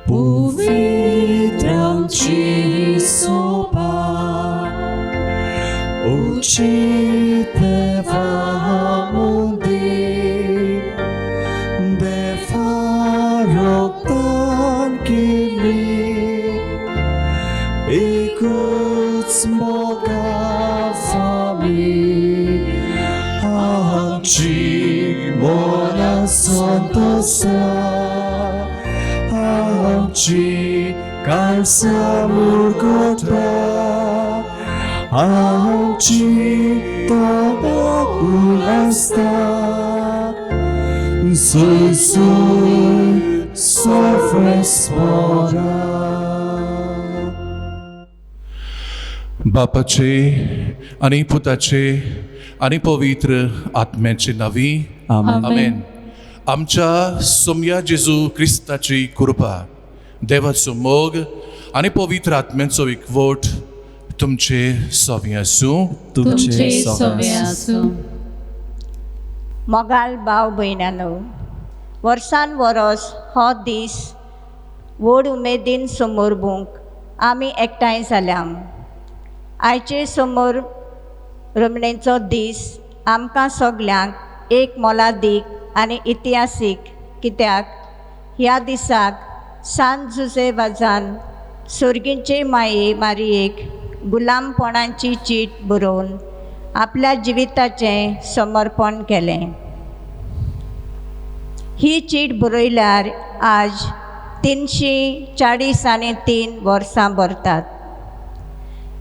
Uwitam Ci soba, uciteva mundi, befaroktan kili, ikut semoga fami, Ci mona santosa, Ci kalsamurgota, Ci toba ulasta, Sui sofres mora. बापाचे आणि पुताचे आणि पवित्र आत्म्याचे नावी आमेन. आमच्या सोम्या जेजू क्रिस्ताची कृपा, देवाचो मोग आणि पवित्र आत्म्याचो एकवट तुमचे सोबी आसूं. तुमचे सोबे आसूं. मोगाल भाव भयणानो, वर्सान वरस हो दीस व्हड उमेदीन समोरबूंक आमी एकठांय जाल्यां. आयचे समोर रमणेचो दीस आमकां सगल्यांक एक मोलादीक आनी इतिहासीक, कित्याक ह्या दिसाक सांत जुजेवाजान सुर्गींचे माये मारयेक गुलामपणाची चीट बरोवन आपल्या जिविताचें समर्पण केलें. ही चीट बरयल्यार आज 343 वर्सां भरतात.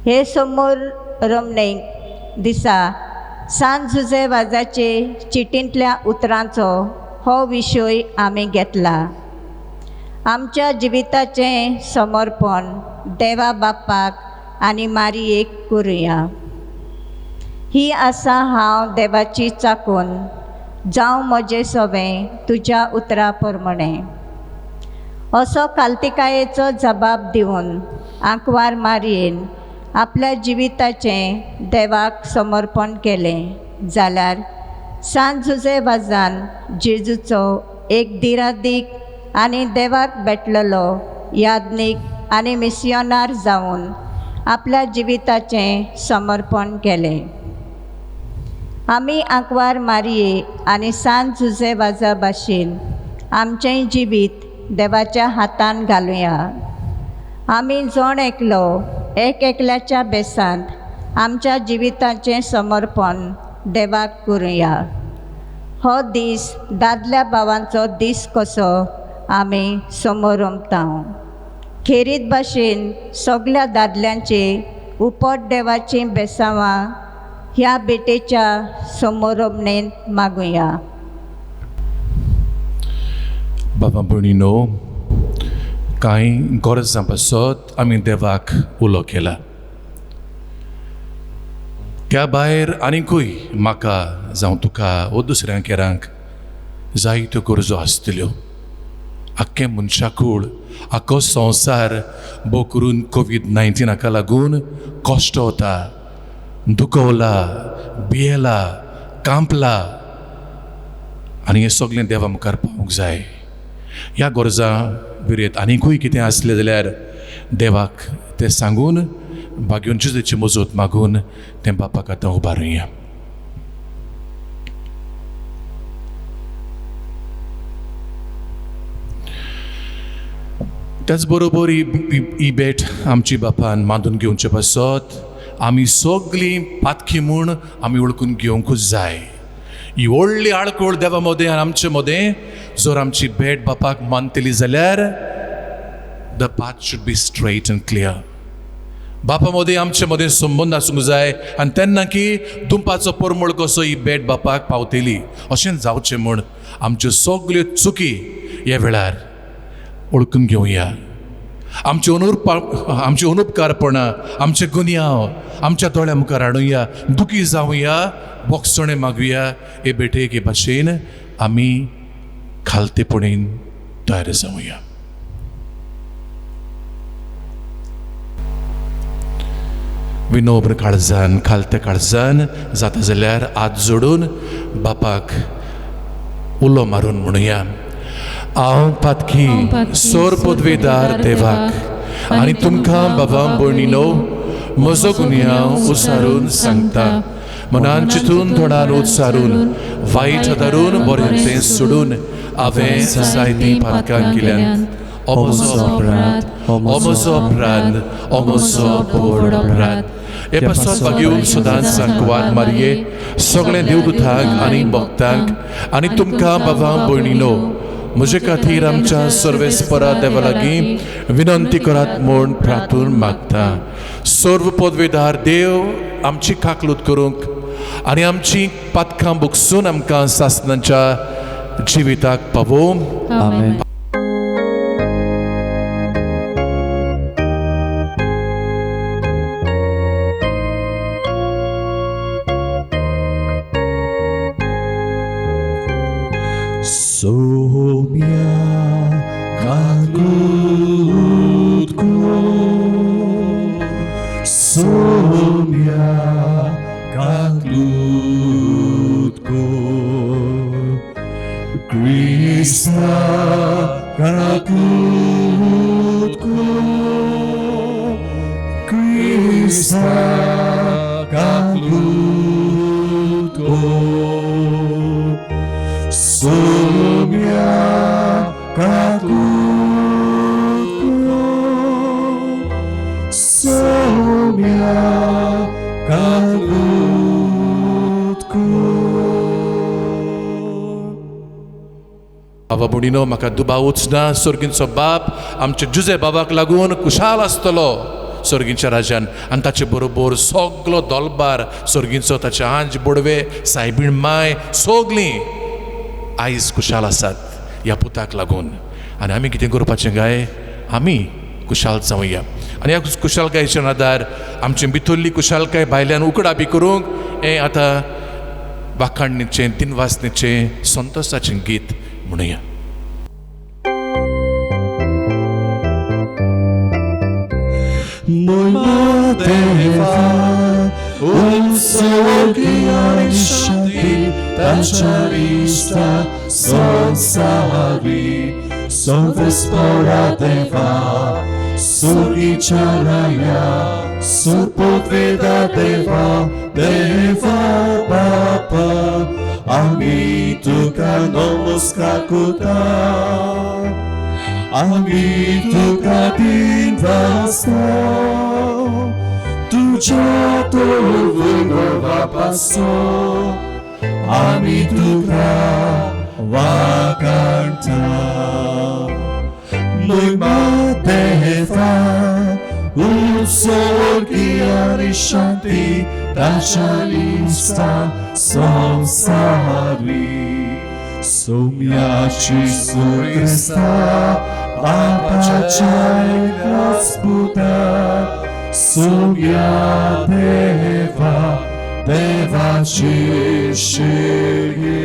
हे समोर रमणेक दिसा सांत जुजेवाजाचे चिटींतल्या उतरांचो हो विशय आमी घेतला. आमच्या जिविताचें समर्पण देवा बापाक आनी मारयेक करुया. ही आसा हांव देवाची चाकून, जावं म्हजें सोबें तुज्या उतरा प्रमाणें. असो काल्तिकायेचो जबाब दिवन आंकवार मारयेन आपल्या जिविताचें देवाक समर्पण केलें जाल्यार सांत जुजेवाजान जेजूचो एक दिरादीक आनी देवाक भेटलेलो याज्ञीक आनी मिसियोनार जावन आपल्या जिविताचें समर्पण केलें. आमी आंकवार मारये आनी सांत जुजेवाजा भाशेन आमचें जिवीत देवाच्या हातान घालुया. आमी जोण एकलो एक एकल्याच्या बेसांत आमच्या जिविताचें समर्पण देवाक करुया. हो दीस दादल्या भावांचो दीस कसो आमी समोर रमतां. खेरीत भाशेन सगल्या दादल्यांचे उपट देवाचीं बेसांवां ह्या बेटेच्या समोर रमणेंत मागुया. बाबा भयणीनो, कांय गरजां पासत आमी देवाक उलो केला. त्या भायर आनिकूय म्हाका जावं तुका वो दुसऱ्यांक केरांक जायत्यो गरजो आसतल्यो. आख्खे मनशाकूळ, आख्खो संवसार भोव करून कोविड-19 लागून कश्ट वता, दुखवला, भियेला, कांपला, आनी हें सगळें देवा मुखार पावूंक जाय. ह्या गरजां विरेत आनिकूय कितें आसलें जाल्यार देवाक तें सांगून भाग्योन जेजूची मजत मागून तें बापाक आतां उबारुया. त्याच बरोबर ही भेट आमची बापान बांदून घेवचे पासत आमी सगळीं पातखी म्हूण आमी वळखून घेवंकूच जाय. ही व्हडली आळकोळ देवा मदें आनी आमचे मदें जर आमची भेट बापाक मानतली जाल्यार the path should be straight and clear. बापा मदें आमचे मदें संबंद आसूंक जाय आनी तेन्ना की दुंपाचो परमळ कसो ही भेट बापाक पावतली अशें जावचें म्हूण आमच्यो सगल्यो चुकी ह्या वेळार ओळखून घेवया. आमची अनुपकारपणां, आमचे गुन्यांव आमच्या दोळ्या मुखार हाडुया, दुखी जावया, बोगसणे मागुया. हे बेटेक हे भाशेन आमी खालतेपणीन तयार जावया. विनोब्र काळजान खालते काळजान जाता जाल्यार हात जोडून बापाक उलो मारून म्हणुया. हांव पातकी सोर पदवेदार देवाक आनी तुमकां बाबा भयणीनो म्हजो गुन्यांव उसारून सांगता. मनान चिंतून तोंडान उच्चारून वायट धरून बरें सोडून हांवें जायतीं पातकां केल्यात. हो म्हजो अपराध, हो म्हजो अपराध, हो म्हजो व्हड अपराध. हे पासत वागून सदांच सांकवाद मारये सगळें देवदूतांक आनी भक्तांक आनी तुमकां बाबा भयणीनो म्हजे खातीर आमच्या सर्वेस्परा देवा लागीं विनंती करात म्हूण प्रार्थून मागता. सर्व पदवेदार देव आमची काकलूत करूंक आनी आमची पातकां बुकसून आमकां सासणांच्या जिविताक पावोवं. आमेन. Somia kalutku, Somia kalutku, Krista kalutku, Krista kalutku. Somia kalutku, Somia kalutku. बाबा भयणीनो म्हाका दुबावूच ना. सर्गींचो बाप आमच्या जुजे बाबाक लागून कुशाल आसतलो सर्गींच्या राज्यान आनी ताचे बरोबर सगलो दोलबार सर्गींचो ताचे आंज बडवे सायबीण माय सगलीं आयज कुशाल आसात ह्या पुताक लागून. आनी आमी कितें करपाचें काय, आमी कुशाल जावया. आनी ह्या कुशालकायेच्या नादार आमची भितरली कुशालकाय भायल्यान उकडाबी करूंक हें आतां वाखाणणेचें दिनवासनेचें संतोशाचें गीत म्हणुया. Mój Mateva, Unsogiyarishati, Tacharista, Son Sahavi, Son Vespora Deva, Suricharaya, Surpodveda Deva, Deva Baba, Ami Tuka Nomoskakuta. Ami Tuka Dinvasta, Tuja to Vynova Paso, Ami Tuka Vakanta. Mój Mateva, Unsogiyarishati, Tacharista, Son Sahavi, Somia Jesu Krista, Papachaj Gospoda, Somia Deva, Deva Češeje,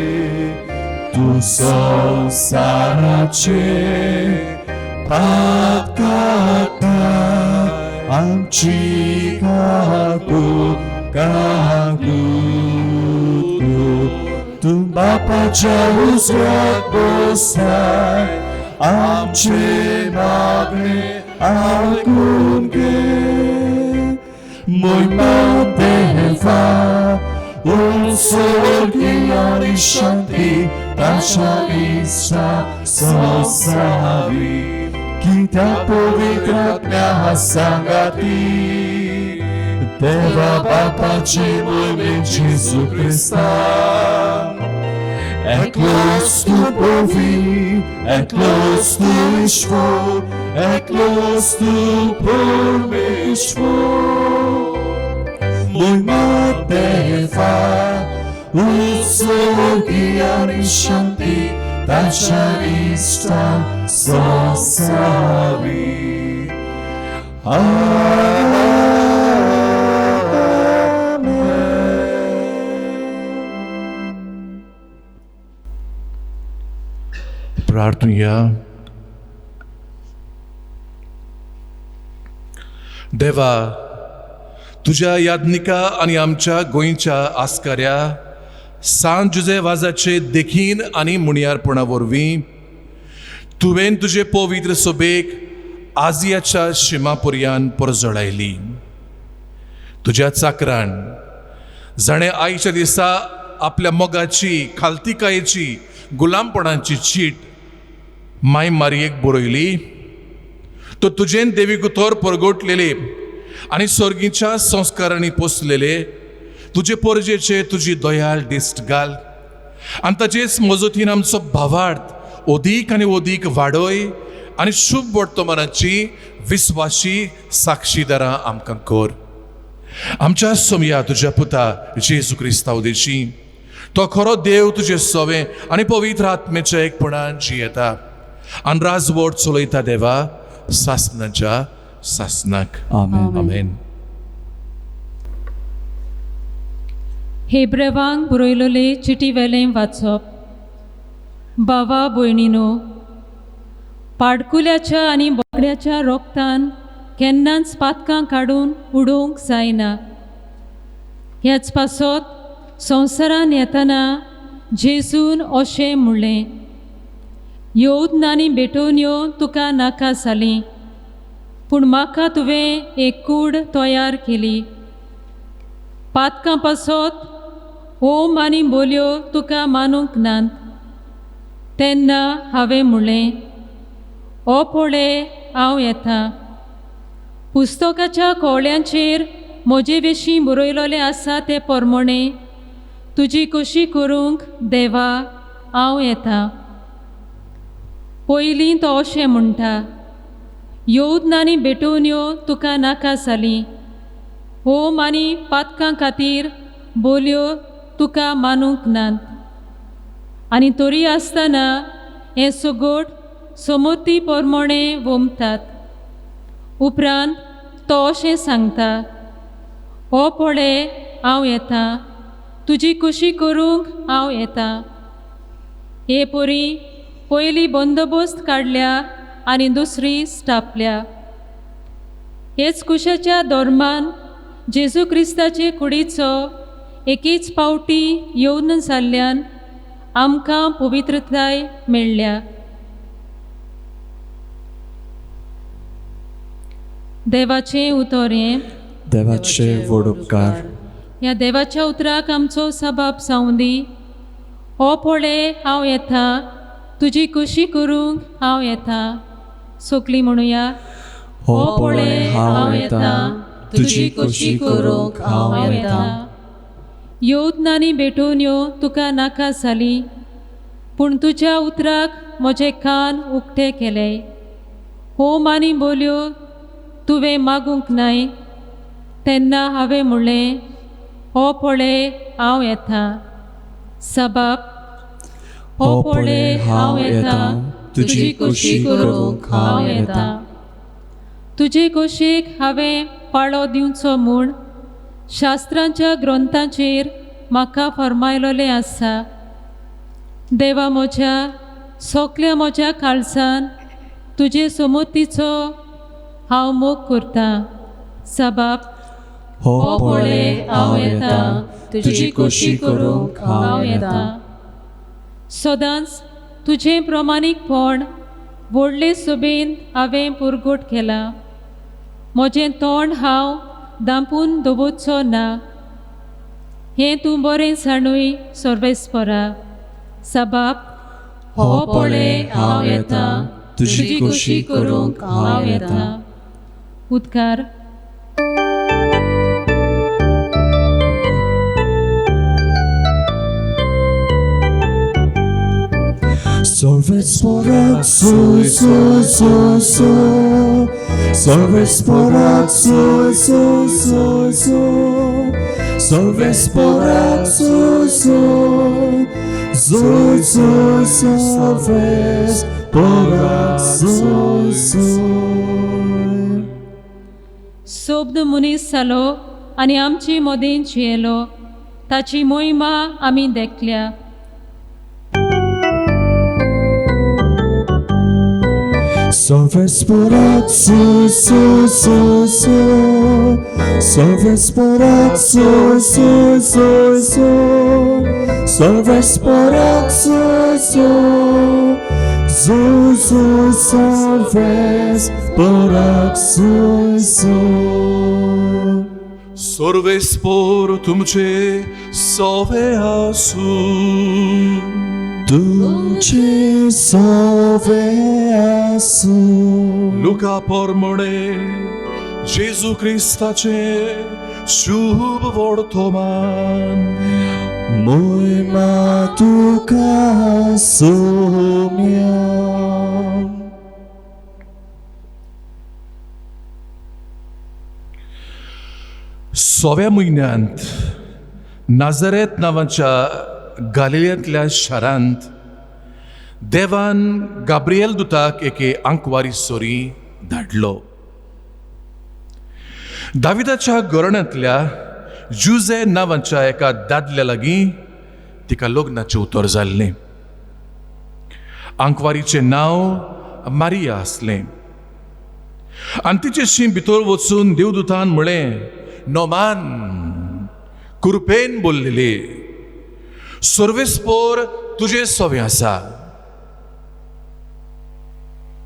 Tu Sarače, Patkata, Amčikaku, Kagutu, Tu Papachaj Gospoda, Amče Magre, Alkunge, Mój Mateva, Unsogiyarishati, Tacharista, Son Sahavi, Kita povitratnya sangati, Deva Bapa Mój Jesu Krista. Eklos tu povi, eklos tu ishvor, eklos tu pormishvor. Mój Mateva, Unsogiyarishati, Tacharista, Son Sahavi. प्रार्थूया. देवा, तुझ्या याज्ञिका आनी आमच्या गोंयच्या आस्काऱ्या सांत जुजे वाजाचे देखीन आनी मुणयारपणा वरवीं तुवें तुजे पवित्र सोबेक आजियाच्या शिमापर्यंत परजळायली. तुज्या चाकरान जाणें आयच्या दिसा आपल्या मोगाची खालतीकायेची गुलामपणाची चीट माय मारयेक बरयली, तो तुजेन देवीकुतोर परगोटलेले आनी सर्गीच्या संस्कारांनी पोसलेले तुजे पोरजेचे तुजी दयाळ दिश्ट घाल आनी ताचेच मजतीन आमचो भावार्थ ओदीक आनी ओदीक वाडय आनी शुभ वर्तमानाची विस्वासी साक्षीदारां आमकां कर. आमच्या सोमया तुज्या पुता जेजू क्रिस्ता उदेशी तो खरो देव तुजे सोवे आनी पवित्र आत्मेच्या एकपणान जियेता आनी राजवट चलयता देवा सासनाच्या सासनाक. आमेन. आमेन. हेब्रेवांक बरयलोले चिटी वेलें वाचप. बावा भयणीनो, पाडकुल्याच्या आनी बोकड्याच्या रोगतान केन्नाच पातकां काडून उडोवंक जायना. ह्याच पासत संवसारान येतना जेजून अशें म्हणलें, येवन आनी भेटोवन येवन तुका नाका जाली, पूण म्हाका तुवें एक कूड तयार केली. पातकां पासत ओम आनी बोलयो तुका मानूंक नात. तेन्ना हांवें म्हणलें, ओ पळय हांव येतां. पुस्तकाच्या कोवळ्यांचेर म्हजे विशीं बरयलोलें आसा ते प्रमाणे तुजी कशी करूंक देवा हांव येतां. पयलीं तो अशें म्हणटा, येवन आनी भेटोवन येवन तुका नाका जाली, ओम आनी पातकां खातीर बोलयो तुका मानूंक नात. आनी तरी आसतना हें सगोट समती प्रमाणे वमतात. उपरांत तो अशें सांगता, ओ पळय हांव येतां, तुजी कुशी करूंक हांव येतां. हे परी पयली बंदोबस्त काडल्या आनी दुसरी स्टापल्या. हेच कुशाच्या धर्मान जेजू क्रिस्ताचे कुडीचो एकीच पावटी येवन जाल्ल्यान आमकां पवित्रताय मेळ्ळ्या. देवाचें उतर हें. देवाचे व्हड उपकार. ह्या देवाच्या उतराक आमचो सबाब जावं दी. ओ पळय हांव येतां, तुजी कुशी करूंक हांव येतां. सोकली म्हणुया. हो पळय हांव येतां, तुजी कुशी करूंक हांव येतां. येवन आनी भेटून येवन तुका नाका जाली, पूण तुज्या उतराक म्हजे कान उक्ते केले. होम आनी बोलयो तुवें मागूंक नाय. तेन्ना हांवें म्हणलें, हो पळय हांव येतां. सबाब, हो पळय हांव येतां, तुजी कुशी करूंक हांव येतां. तुजे कुशीक हांवें पाळो दिवचो म्हूण शास्त्रांच्या ग्रंथांचेर म्हाका फर्मायलोलें आसा. देवा म्हज्या सोकल्या म्हज्या काळजान तुजे समोतीचो हांव मोग करतां. सबाब, हो पळय हांव येतां, तुजी कुशी करूंक हांव येतां. सदांच तुजें प्रमाणीकपण व्हडले सोबेन हांवें पुरगोट केला. म्हजें तोंड हांव दांपून दवरचो ना. हें तूं बरें जाणूय सर्वेस्परा. सबाब, हो पळय हांव येतां, तुजी कुशी करूंक हांव येतां. उद्गार. सर्वेस्porak soy, soy, soy, soy. सर्वेस्porak soy, soy, soy, soy. सर्वेस्porak soy, soy. Soy, soy, सर्वेस्porak soy, soy. सोब्द मनीस जालो आनी आमची मदीं जियेलो. ताची मोहिमा आमी देखल्या. Salves por axo, so, so, so. Salves por axo, so, so, so. Salves por axo, so. So, so, salves por axo, so. Sorves por तुमचे सवे आसू तुमचे सवे आसू लुका पोरमोणे जेजू क्रिस्ताचे शुभ वर्तमान मोहिमा तुका सोम्या सव्या म्हयन्यांत नाझारेत नांवाच्या गालिल्यांतल्या शारांत देवान गाब्रिएल दुताक एके आंकवारी सोरी धाडलो. दाविदाच्या घराण्यांतल्या जुजे नांवाच्या एका दादल्या लागीं तिका लग्नाचें उतर जाल्लें. आंकवारीचें नांव मारिया आसलें आनी तिचेशी भितर वचून देवदूतान म्हळें, नोमान कृपेन बोललेले सर्वेस्पोर तुजे सवे आसा.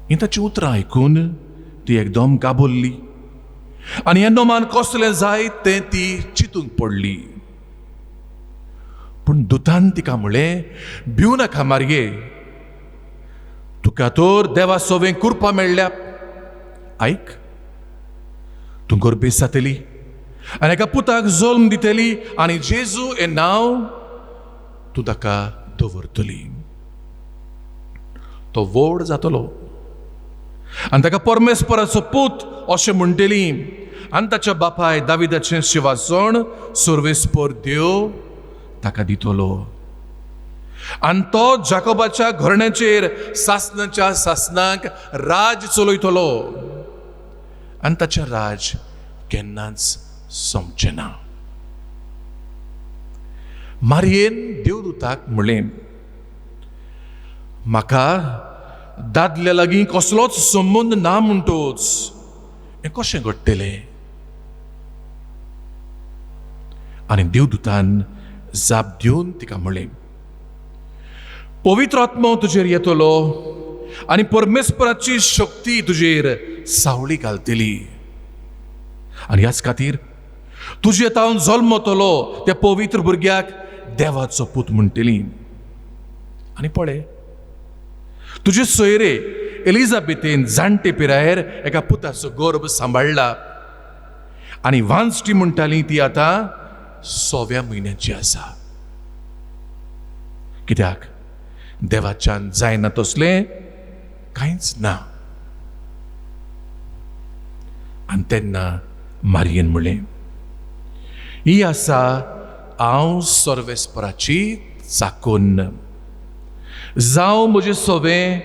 ही ताची उतरां आयकून ती एकदम काबुरली आनी हें नोमान कसलें जायत तें ती चिंतूंक पडली. पूण दुतान तिका म्हळें, भिवू नाका मारये, तुका तर देवा सवें कृपा मेळ्ळ्या. आयक, तूं गर्भेस जातली आनी एका पुताक जल्म दितली आनी जेजू हें नांव तूं ताका दवरतली. तो व्हड जातलो आनी ताका परमेस्पराचो पूत अशें म्हणटली आनी ताच्या बापाय दाविदाचें सिंहासन सर्वेस्पर देव ताका दितलो. आनी तो जाकोबाच्या घराण्याचेर सासनाच्या सासनाक राज चलयतलो आनी ताचें राज केन्नाच सोंपचें ना. मारयेन देवदूताक म्हळें, म्हाका दादल्या लागीं कसलोच संबंद ना म्हणटोच हें कशें घडटलें. आनी देवदूतान जाप दिवन तिका म्हळें, पवित्र आत्मा तुजेर येतलो आनी परमेस्पराची शक्ती तुजेर सावळी घालतली आनी ह्याच खातीर तुजे तावन जल्मतलो त्या पवित्र भुरग्याक देवाचो पूत म्हणटली. आनी पळय, तुजे सोयरे एलिझाबेथेन जाणटे पिरायेर एका पुताचो गर्भ सांबाळला आनी वांसटी म्हणटाली ती आतां 6व्या म्हयन्याची आसा. कित्याक देवाच्यान जायना तसलें कांयच ना. आनी तेन्ना मारयेन म्हळें, ही आसा हांव सर्वेस्पराची चाकून, जावं म्हजें सवें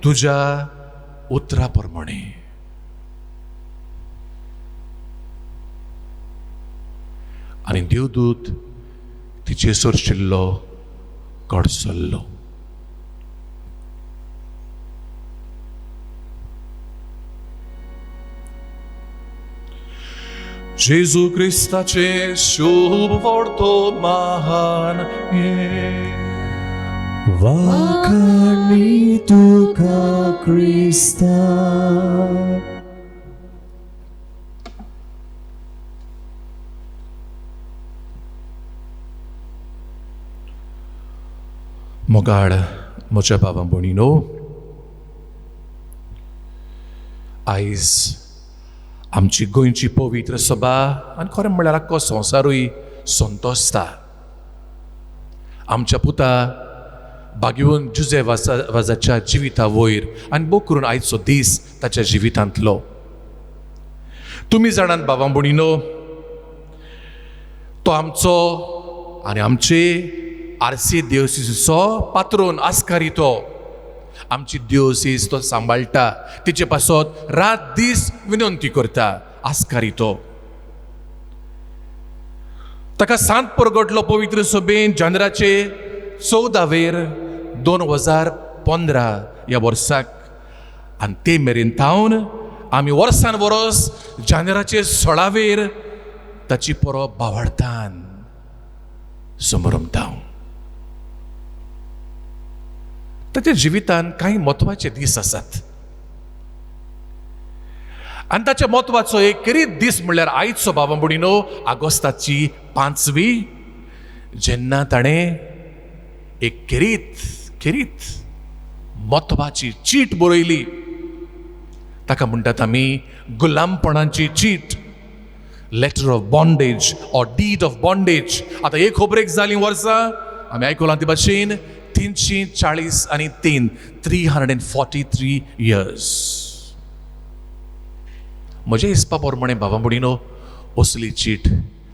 तुज्या उतरा प्रमाणे. आनी देवदूत तिचे सरशिल्लो कडसल्लो. जेजू क्रिस्ताचे शुभ वर्तमान वाखाणी तुका क्रिस्ता. मोगाळ म्हज्या भावा भयणीनो, आयज आमची गोंयची पवित्र सभा आनी खरें म्हणल्यार आख्खो संवसारूय संतोसता. आमच्या पुता भाग्यवन जुजे वाजाच्या जिविता वयर आनी भोव करून आयचो दीस ताच्या जिवितांतलो. तुमी जाणात भावा भयणीनो, तो आमचो आनी आमचे आरसी दियोसीसीचो पात्रोन आस्कारी. तो आमची दियोसीस तो सांबाळटा, तिचे पासत रात दीस विनंती करता, आस्कारी तो. ताका सांत परगटलो पवित्र सभेन जानेराचे 14 2015 ह्या वर्साक आनी ते मेरेन थावन आमी वर्सान वरस जानेराचे 16वेर ताची परब भावार्थान समारंभाव. ताच्या जिवितान काही म्हत्वाचे दीस आसात आनी ताच्या म्हत्वाचो एक किरीत दीस म्हणल्यार आयचो बाबा भयणीनो, ऑगस्टाची 5वी, जेन्ना ताणें एक किरीत म्हत्वाची चीट बरयली. ताका म्हणटात आमी गुलामपणाची चीट, letter of bondage or deed of bondage. आतां एक खबरेक जालीं वर्सां आमी आयकलां ते भाशेन 340 आनी 343 years. म्हजे हिसपा प्रमाणे बाबा भयणीनो, असली चीट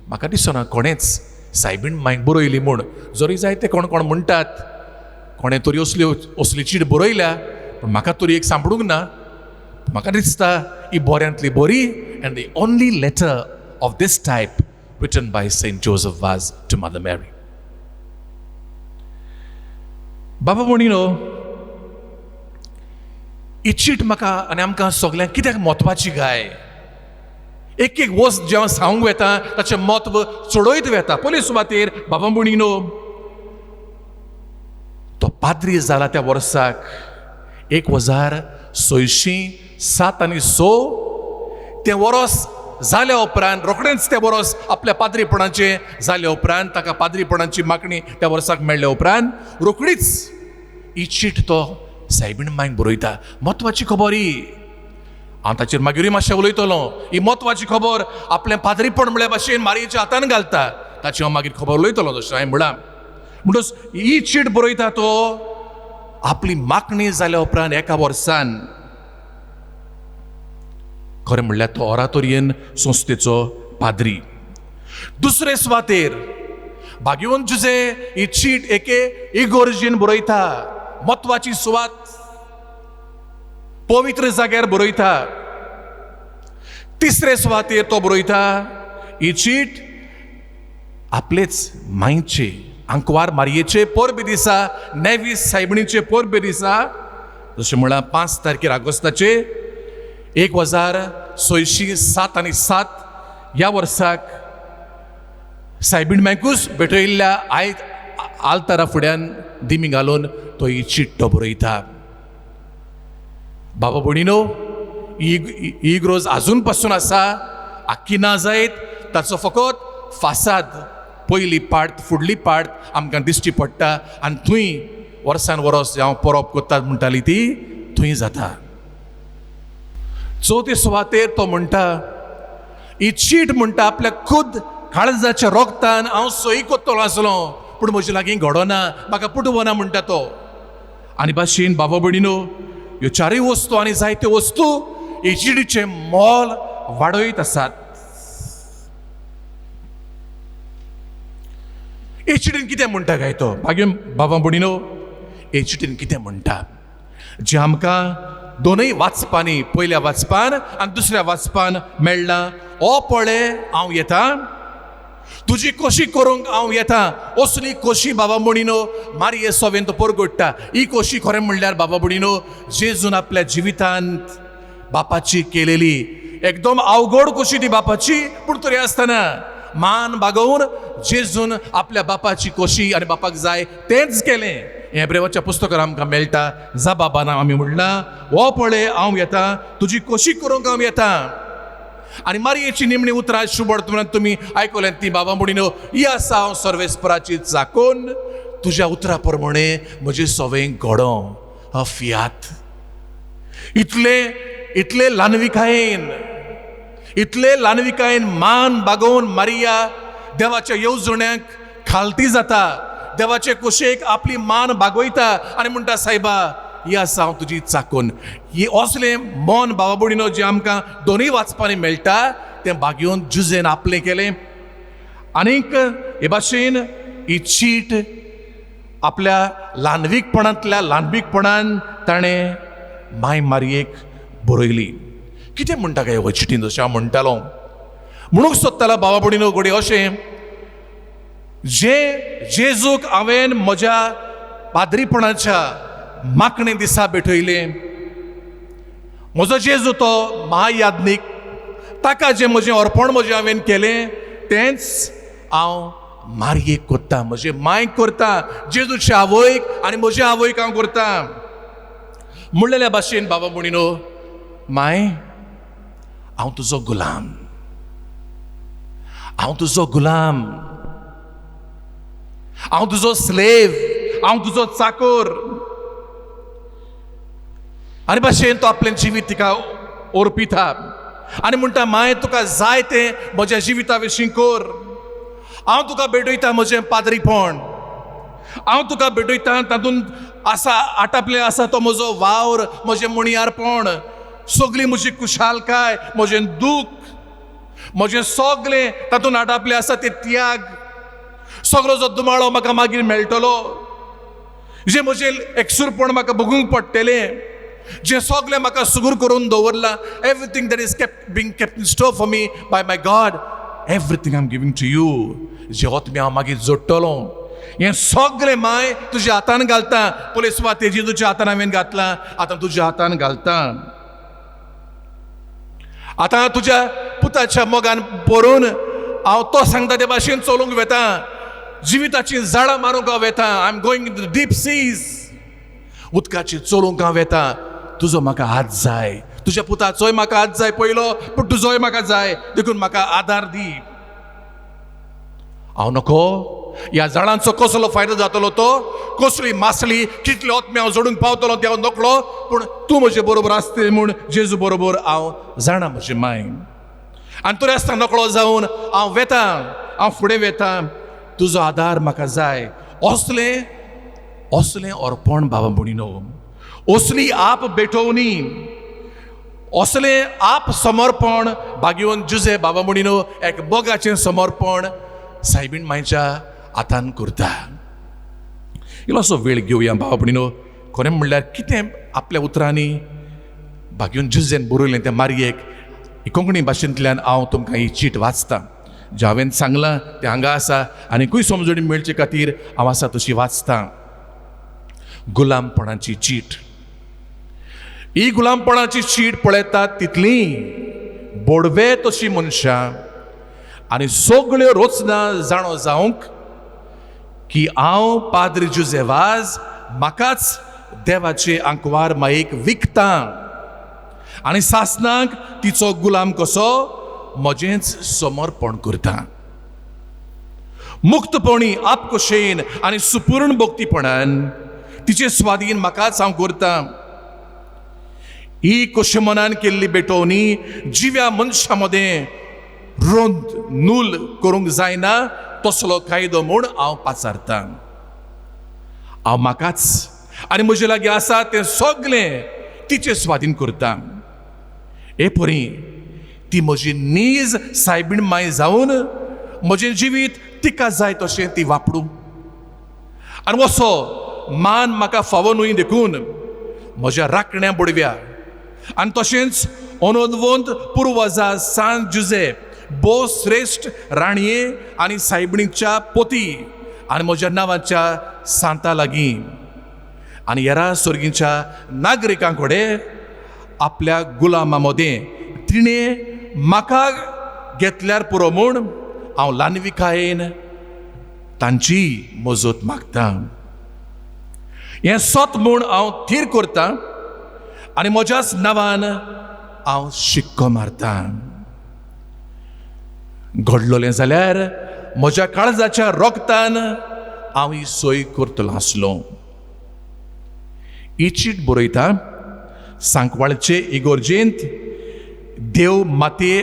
म्हाका दिसना कोणेच सायबीण मांयक बरयली म्हूण. जरी जायते कोण कोण म्हणटात कोणें तरी असली चीट बरयल्या, पूण म्हाका तरी एक सांपडूंक ना. म्हाका दिसता ही बऱ्यांतली बरी and the only letter of this type written by saint Joseph was to mother Mary. बाबा भयणीनो, ही चीट म्हाका आनी आमकां सगल्यांक कित्याक म्हत्वाची गाय. एक एक वस्त जेव्हा सांगूंक वेता ताचें म्हत्व चडयत वेता. पयले सुवातेर बाबा भयणीनो, तो पाद्री जाला त्या वर्साक 1607 आनी 6 तें वरस जाल्या उपरांत, रोखडेंच तें वरस आपल्या पाद्रीपणाचें जाल्या उपरांत, ताका पाद्रीपणाची मागणी त्या वर्साक मेळ्ळ्या उपरांत रोखडीच ही चीट तो सायबीण मांयक बरयता. म्हत्वाची खबर ही. हांव ताचेर मागीरूय मातशें उलयतलो. ही म्हत्वाची खबर आपलें पाद्रीपण म्हळ्या भाशेन मारयेच्या हातान घालता, ताची हांव मागीर खबर उलयतलो जशें हांवें म्हळां. म्हणटच ही चीट बरयता तो आपली मागणी जाल्या उपरांत एका वर्सान. खरें म्हणल्यार तो ऑरातोरियन संस्थेचो पाद्री. दुसरे सुवातेर भाग्यवंत जुजे ही चीट एके इगोर्जीन बरयता. म्हत्वाची सुवात, पवित्र जाग्यार बरयता. तिसरे सुवातेर तो बरयता ही चीट आपलेच मांयचे, आंकवार मारयेचे परबे दिसा, नेवीस सायबिणीचे परबे दिसा, जशें म्हळ्यार 5 तारखेर ऑगस्टाचे 1607 आनी 7 ह्या वर्साक सायबीण मांयकूच भेटयल्ल्या आल्तारा फुड्यान दिमी घालून तो ही चीट तो बरयता. बाबा भयणीनो, ही इग्रोज आजून पासून आसा, आख्खी ना जायत. ताचो फकत फासाद, पयली पार्ट, फुडली पार्ट आमकां दिश्टी पडटा आनी थंय वर्सान वरस हांव परब करतात म्हणटाली ती थंय जाता. चवथे सुवातेर तो म्हणटा ही चीट म्हणटा आपल्या खुद काळजाच्या रोगतान हांव सही कोत्तलो आसलो, पूण म्हजे लागीं घडोना, म्हाका पुटवना म्हणटा तो. आनी भाशेन बाबा भयणीनो, ह्यो चारय वस्तू आनी जायत्यो वस्तू हे चिडीचें मोल वाडयत आसात. हे चिडीन कितें म्हणटा काय तो बाबा भयणीनो, हे चिडीन कितें म्हणटा जें आमकां दोनूय वाचपांनी, पयल्या वाचपान आनी दुसऱ्या वाचपान मेळ्ळां. ओ पळय हांव येता, तुजी खोशी करूंक हांव येता. असली खोशी बाबा भयणीनो मारये सोवेन तो परगडटा. ही खोशी खरें म्हणल्यार बाबा भयणीनो जेजून आपल्या जिवितांत बापाची केलेली एकदम अवघड खोशी ती बापाची, पूण तरी आसतना मान बागोवन जेजून आपल्या बापाची खोशी आनी बापाक जाय तेंच केलें. हेब्रेवाच्या पुस्तकान आमकां मेळटा. जा बाबा ना आमी म्हणलां, हो पळय हांव येता, तुजी खोशी करूंक हांव येता. आनी मारयेची निमणी उतरां शुभवर्तमानांत तुमी आयकल्यात ती बाबा भयणीनो, ही आसा हांव सर्वेस्पराची चाकोन, तुज्या उतरा प्रमाणे म्हजे सवें घडो. फियात. इतले ल्हानविकायेन मान बागोवन मारिया देवाच्या येवजण्यांक खालती जाता, देवाचे कुशेक आपली मान बागोयता आनी म्हणटा सायबा ही आसा हांव तुजी चाकोन. ही असलें मन बाबा भयणीनो जें आमकां दोनूय वाचपांनी मेळटा तें भाग्यवंत जुजेन आपलें केलें. आनीक हे भाशेन ही चीट आपल्या ल्हानविकपणान ताणें माय मारयेक बरयली. कितें म्हणटा काय हो चिटीन, जशें हांव म्हणटालो म्हणूंक सोदतालो बाबा भयणीनो घोडी अशें, जेजूक हांवें म्हज्या पाद्रीपणाच्या मागणे दिसा भेटयलें, म्हजो जेजू तो महायाज्ञीक, ताका जें म्हजें अर्पण म्हजें हांवें केलें तेंच हांव मारयेक करता, म्हजे मांयक करता, जेजूच्या आवयक आनी म्हज्या आवयक हांव करता. म्हणलेल्या भाशेन बाबा म्हणिनो, माय हांव तुजो गुलाम, हांव तुजो गुलाम, हांव तुजो स्लेव, हांव तुजो चाकर. आनी भाशेन तो आपलें जिवीत तिका ओरपिता आनी म्हणटा, माय तुका जाय तें म्हज्या जिविता विशीं कर. हांव तुका भेटयता म्हजें पाद्रीपण, हांव तुका भेटयता तातूंत आसा आटापलें आसा तो म्हजो वावर, म्हजें मणियारपण, सगळी म्हजी खुशालकाय, म्हजें दूख, म्हजें सगळें तातूंत आटापलें आसा तें त्याग. सगळो जो दुमाळो म्हाका मागीर मेळटलो, जें म्हजें एकसूरपण म्हाका भोगूंक पडटलें, जें सगळें म्हाका सुगूर करून दवरलां, everything that is being kept in store for me by my God, everything I am giving to you. जे आत्मे हांव मागीर जोडटलो, हें सगळें माय तुज्या हातान घालता. पयले सुवात तेजी तुज्या हातान हांवें घातलां, आतां तुज्या हातान घालता. आतां तुज्या पुताच्या मोगान परून हांव तो सांगता ते भाशेन चलोवंक वेता, जिविताची झाडां मारूंक हांव वेता. I am going in the deep seas, उदकाची चलोवंक हांव वेता. तुजो म्हाका हात जाय, तुज्या पुताचोय म्हाका हात जाय पयलो, पूण तुजोय म्हाका जाय, देखून म्हाका आदार दी. हांव नको ह्या झाडांचो कसलो फायदो जातलो तो, कसली मासली कितले आत्मे हांव जोडूंक पावतलो ते हांव नकळो, पूण तूं म्हजे बरोबर आसतलें म्हूण जेजू बरोबर हांव जाणा म्हजें माय. आनी तरी आसतना नकळो जावन हांव वेता, हांव फुडें वेता. तुजो आदार म्हाका जाय. असलें अर्पण बाबा म्हणिनो, असली आप भेटोवनी, असलें आप समर्पण भाग्यवन जुझे बाबा म्हणिनो एक मोगाचें समर्पण सायबीण मांयच्या हातान करता. इल्लोसो वेळ घेवया बाबा म्हणिनो. खरें म्हणल्यार कितें आपल्या उतरांनी भाग्यवन जुझेन बरयलें तें मारयेक ही कोंकणी भाशेंतल्यान हांव तुमकां ही चीट वाचतां. जें हांवें सांगलां तें हांगा आसा, आनीकूय समजणी मेळचे खातीर हांव आसा तशी वाचतां. गुलामपणाची चीट. ही गुलामपणाची चीट पळयतात तितली बोडवे तशी मनशां आनी सगळ्यो रचना जाणो जावंक की हांव पाद्री जुझे वाज म्हाकाच देवाचे आंकवार मायेक विकतां आनी सासणाक तिचो गुलाम कसो म्हजेंच समर्पण करता. मुक्तपणी आपकोशेन आनी सुपूर्ण भक्तीपणान तिचे स्वाधीन म्हाकाच हांव करता. ही कशे मनान केल्ली भेटोवणी जिव्या मनशा मदें रोंद नूल करूंक जायना तसलो कायदो म्हूण हांव पाचारतां. हांव म्हाकाच आनी म्हजे लागीं आसा तें सगळें तिचे स्वाधीन करता. हे परी ती म्हजी नीज सायबीण माय जावन म्हजें जिवीत तिका जाय तशें ती वापरूं. आनी असो मान म्हाका फावो न्हय देखून म्हज्या राखण्या बोडव्या आनी तशेंच अनोदवंत पुर्वजा सांत जुझे बो श्रेश्ठ राणये आनी सायबिणीच्या पोती आनी म्हज्या नांवाच्या सांता लागीं आनी हेरा सर्गीच्या नागरिकां कडेन आपल्या गुलामा मदें तिणें म्हाका घेतल्यार पुरो म्हूण हांव लानविकायेन तांची मजत मागतां. हें सोत म्हूण हांव थीर करतां आनी म्हज्याच नांवान हांव शिक्को मारतां. घडलोलें जाल्यार म्हज्या काळजाच्या रोगतान हांव ही सोय करतलो आसलो. ही चीट बरयता सांकवाळचे इगोर्जेंत देव मातये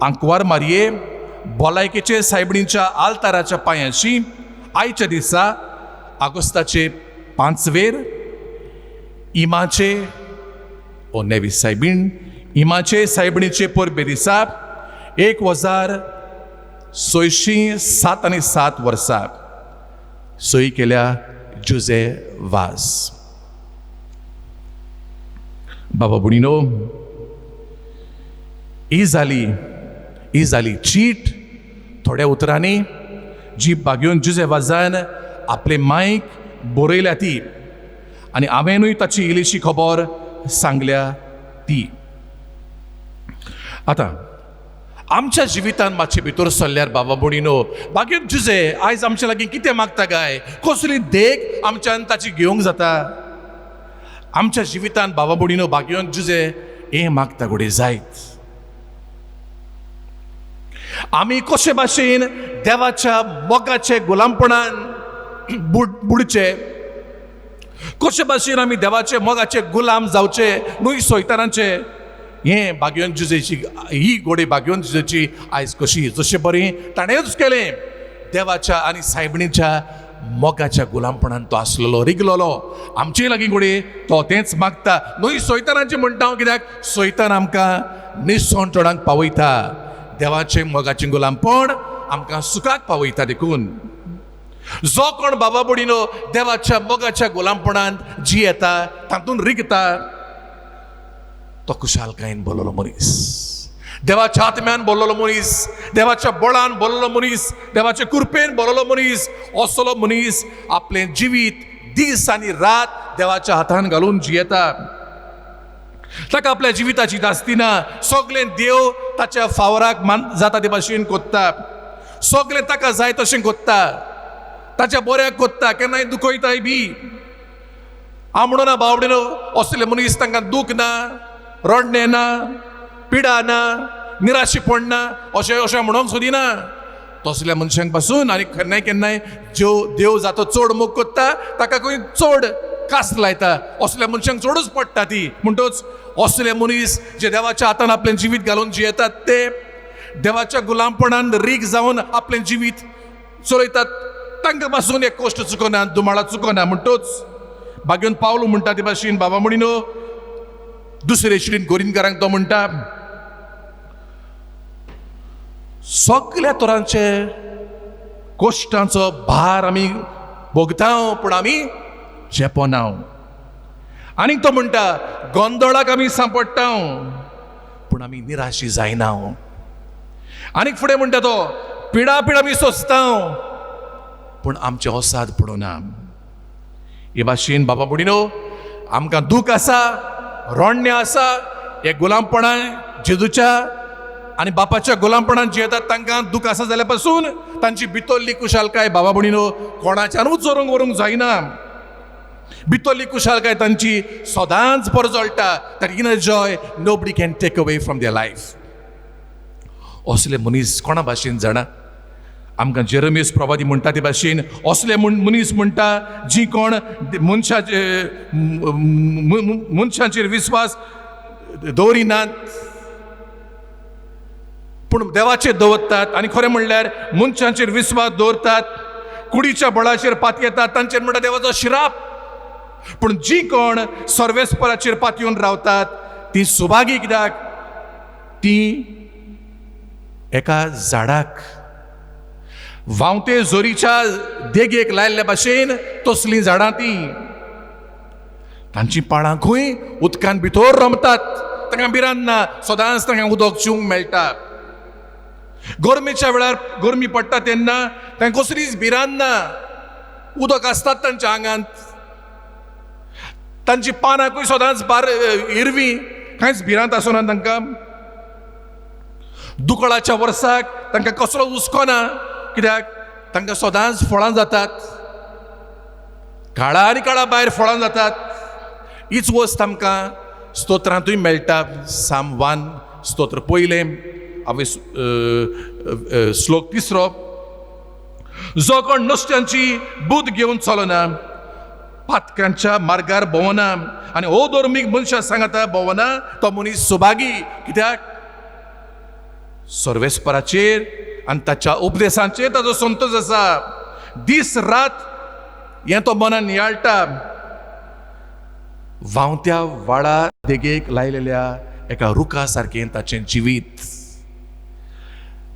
आंकवार मारये भलायकेचे सायबिणीच्या आल्ताराच्या पांयाशी आयच्या दिसा ऑगस्टाचे 5 इमाचे ओ नेवी सायबीण इमाचे सायबिणीचे परबे दिसा 1607 वर्सां सही केल्या जुझे वाज. बाबा बुणिनो, ही जाली चीट थोड्या उतरांनी जी भाग्यवन जुझे वाजान आपले मायक बरयल्या ती आनी हांवेनूय ताची इल्लीशी खबर सांगल्या ती. आतां आमच्या जिवितान मातशे भितर सरल्यार बाबा भयणीनो, बागेन जुजे आयज आमच्या लागीं कितें मागता काय, कसली देख आमच्यान ताची घेवंक जाता. आमच्या जिवितान बाबा भयणीनो बागेन जुजे हें मागता घोडे जायत. आमी कशे भाशेन देवाच्या मोगाचे गुलामपणान बुडचे, कशे भाशेन आमी देवाचे मोगाचे गुलाम जावचे, न्हय सोयतानाचे. हें बागयोन जुजेची ही घोडे बागयोन जुजेची आयज कशी, जशें बरें ताणेंच केलें, देवाच्या आनी सायबणीच्या मोगाच्या गुलामपणान तो आसलेलो, रिगलोलो. आमचे लागीं घोडे तो तेंच मागता. न्हय सोयतानाचें म्हणटा हांव, कित्याक सोयतान आमकां निसंतोणाक पावयता. देवाचें मोगाचें गुलामपण आमकां सुखाक पावयता देखून. जो कोण बाबा भयणीनो देवाच्या मोगाच्या गुलामपणांत जियेता, तातूंत रिगता, तो खुशालकायेन बोललो मनीस, देवाच्या आत्म्यान बोललो मनीस, देवाच्या बळान बोललो मनीस, देवाच्या कृपेन बोललो मनीस, असलो मनीस आपलें जिवीत दीस आनी रात देवाच्या हातान घालून जियेता. ताका आपल्या जिविताची दास्ती ना. सगळें देव ताच्या फावराक जाता ते भाशेन कोत्ता. सगळें ताका जाय तशें कोत्ता, ताच्या बऱ्याक कोत्ता, केन्नाय दुखयताय बी. हांव म्हणून बावडीनो असले मनीस तांकां दूख ना, रडणें ना, पिडा ना, निराशेपण ना, अशें म्हणूंक सोदिना. तसल्या मनशांक पासून आनी केन्नाय केन्नाय देव जातो चड मोग कोत्ता, ताका खंय चड कास्त लायता, असल्या मनशांक चडूच पडटा ती. म्हणटूच असले मनीस जे देवाच्या हातान आपलें जिवीत घालून जियेतात, ते देवाच्या गुलामपणान रीग जावन आपलें जिवीत चलयतात, तांकां पासून एक कश्ट चुकना, दुमाळा चुकना. म्हणटूच बागेन पावलो म्हणटा ते भाशेन बाबा भयणीनो दुसरे शिडीन गोरिनकारांक तो म्हणटा, सगळ्या तरांचे कश्टांचो भार आमी भोगतांव, पूण आमी झेपनाव. आनीक तो म्हणटा, गोंदळाक आमी सांपडटाव, पूण आमी निराशी जायनाव. आनीक फुडें म्हणटा तो, पिडापीड आमी सोंसताव, पूण आमचे ओसाद पडना. हे भाशेन बाबा भयणीनो आमकां दूख आसा, रोडणें आसा, हे गुलामपणां जेजूच्या आनी बापाच्या गुलामपणान जियेतात तांकां दूख आसा जाल्या पासून तांची भितरली कुशालकाय बाबा भयणीनो कोणाच्यानूच चोरूंक व्हरूंक जायना. भितरली कुशालकाय तांची सदांच परजळटा. That inner joy nobody can take away from their life. असले मनीस कोणा भाशेन जाणा? आमकां जेरमियस प्रवादी म्हणटा ते भाशेन असले मनीस म्हणटा जी कोण मनशांचेर विस्वास दवरिनात, पूण देवाचेर दवरतात. आनी खरें म्हणल्यार मनशांचेर विस्वास दवरतात, कुडीच्या बळाचेर पातयेतात, तांचेर म्हणटा देवाचो श्राप. पूण जी कोण सर्वेस्पराचेर पातयेवन रावतात ती सुभागी. कित्याक ती एका झाडाक व्हांवते जोरीच्या देगेक लायल्ल्या भाशेन तसलीं झाडां ती. तांची पाळां खंय उदकान भितर रमतात, तांकां भिरांत ना, सदांच तांकां उदक पिवंक मेळटा. गरमेच्या वेळार गरमी पडटा तेन्ना तांकां कसलीच भिरांत ना, उदक आसतात तांच्या आंगांत. तांची पानांकूय सदांच हिरवीं, कांयच भिरांत आसना तांकां. दुकळाच्या वर्साक तांकां कसलो हुस्को ना, कित्याक तांकां सदांच फळां जातात. काळा आनी काळा भायर फळां जातात. हीच वस्त आमकां स्तोत्रांतूय मेळटा. साम 1 स्तोत्र पयलें हांवें श्लोक 3. जो कोण नुस्त्यांची बूद घेवन चलना, पातकांच्या मार्गार भोंवना आनी अधर्मीक मनशां सांगाता भोंवना, तो मनीस सुभागी. कित्याक सर्वेस्पराचेर आनी ताच्या उपदेशांचेर ताचो संतोश आसा. दीस रात हें तो मनान नियाळटा. व्हांवत्या व्हाळा देगेक लायलेल्या एका रुखा सारकें ताचें जिवीत.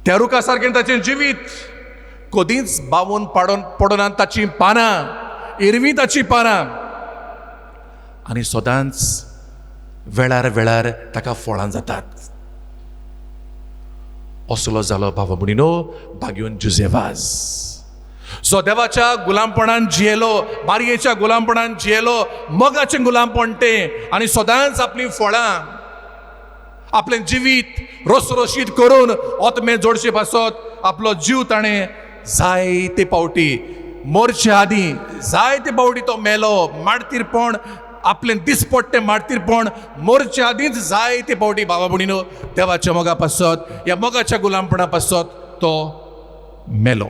त्या रुखा सारकें ताचें जिवीत कधीच बावून पडना. ताची पानां हिरवीं, ताची पानां, आनी सदांच वेळार वेळार ताका फळां जातात. असलो जालो बाबा भयणीनो बागयोन जुझेवास, जो देवाच्या गुलामपणान जियेलो, मारयेच्या गुलामपणान जियेलो, मोगाचें गुलामपण तें, आनी सदांच आपलीं फळां आपलें जिवीत रोसरोशीत करून ओतमे जोडचे पासत आपलो जीव ताणें जायते पावटी मोरचे आदीं जायते पावटी तो मेलो. माडतीरपण आपलें दिसपट्टें माडतीरपण मोरचे आदींच जायते पावटी बाबा भयणीनो देवाच्या मोगा पासत ह्या मोगाच्या गुलामपणा पासत तो मेलो.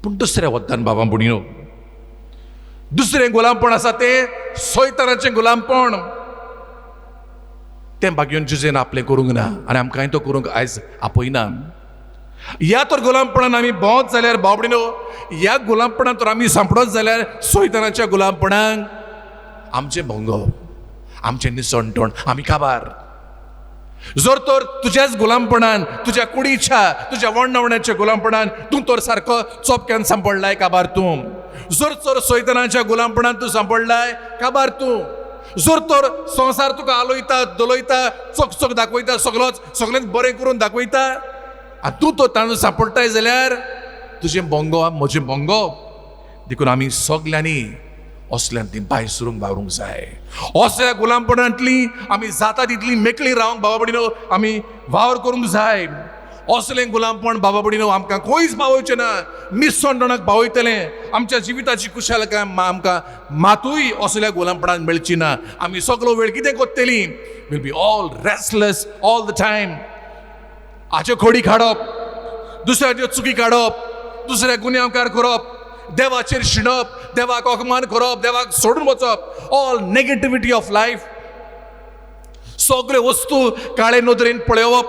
पूण दुसऱ्या वद्दान बाबा भयणीनो दुसरें गुलामपण आसा तें सैतानाचें गुलामपण. तें भाग्योन जुजेन आपलें करूंक ना आनी आमकांय तो करूंक आयज आपयना. ह्या तर गुलामपणान आमी भोंवत जाल्यार बाबडीनो ह्या गुलामपणान तर आमी सांपडत जाल्यार सैतानाच्या गुलामपणाक आमचें भोंगो आमचें निसणटण आमी काबार. जर तर तुज्याच गुलामपणान तुज्या कुडीच्या तुज्या वणवण्याच्या गुलामपणान तूं तर सारको चोपक्यान सांपडलाय काबार तूं. जर तर सैतानाच्या गुलामपणान तूं सांपडलाय काबार तूं. जर तर संवसार तुका आलोयता दलोयता चोक दाखयता सगळेंच बरें करून दाखयता आनी तूं तो तांदूळ सांपडटाय जाल्यार तुजें भोंगो म्हजें भोंगो देखून आमी सगल्यांनी असल्यांतली भायर सरूंक वावरूंक जाय. असल्या गुलामपणांतली आमी जाता तितली मेकळी रावंक बाबा भयणीनो आमी वावर करूंक जाय. असलें गुलामपण बाबा भयणीनो आमकां खंयच पावयचें ना. निसणटणाक पावयतलें आमच्या जिविताची कुशालकाय आमकां मातूय असल्या गुलामपणान मेळची ना. आमी सगळो वेळ कितें कोत्तेली will be all restless all the time. हाच्यो खोडी काडप दुसऱ्याच्यो चुकी काडप दुसऱ्या गुन्यांवकार करप देवाचेर शिणप देवाक अपमान करप देवाक सोडून वचप ऑल नेगेटिविटी ऑफ लायफ. सगळ्यो वस्तू काळे नदरेन पळयोवप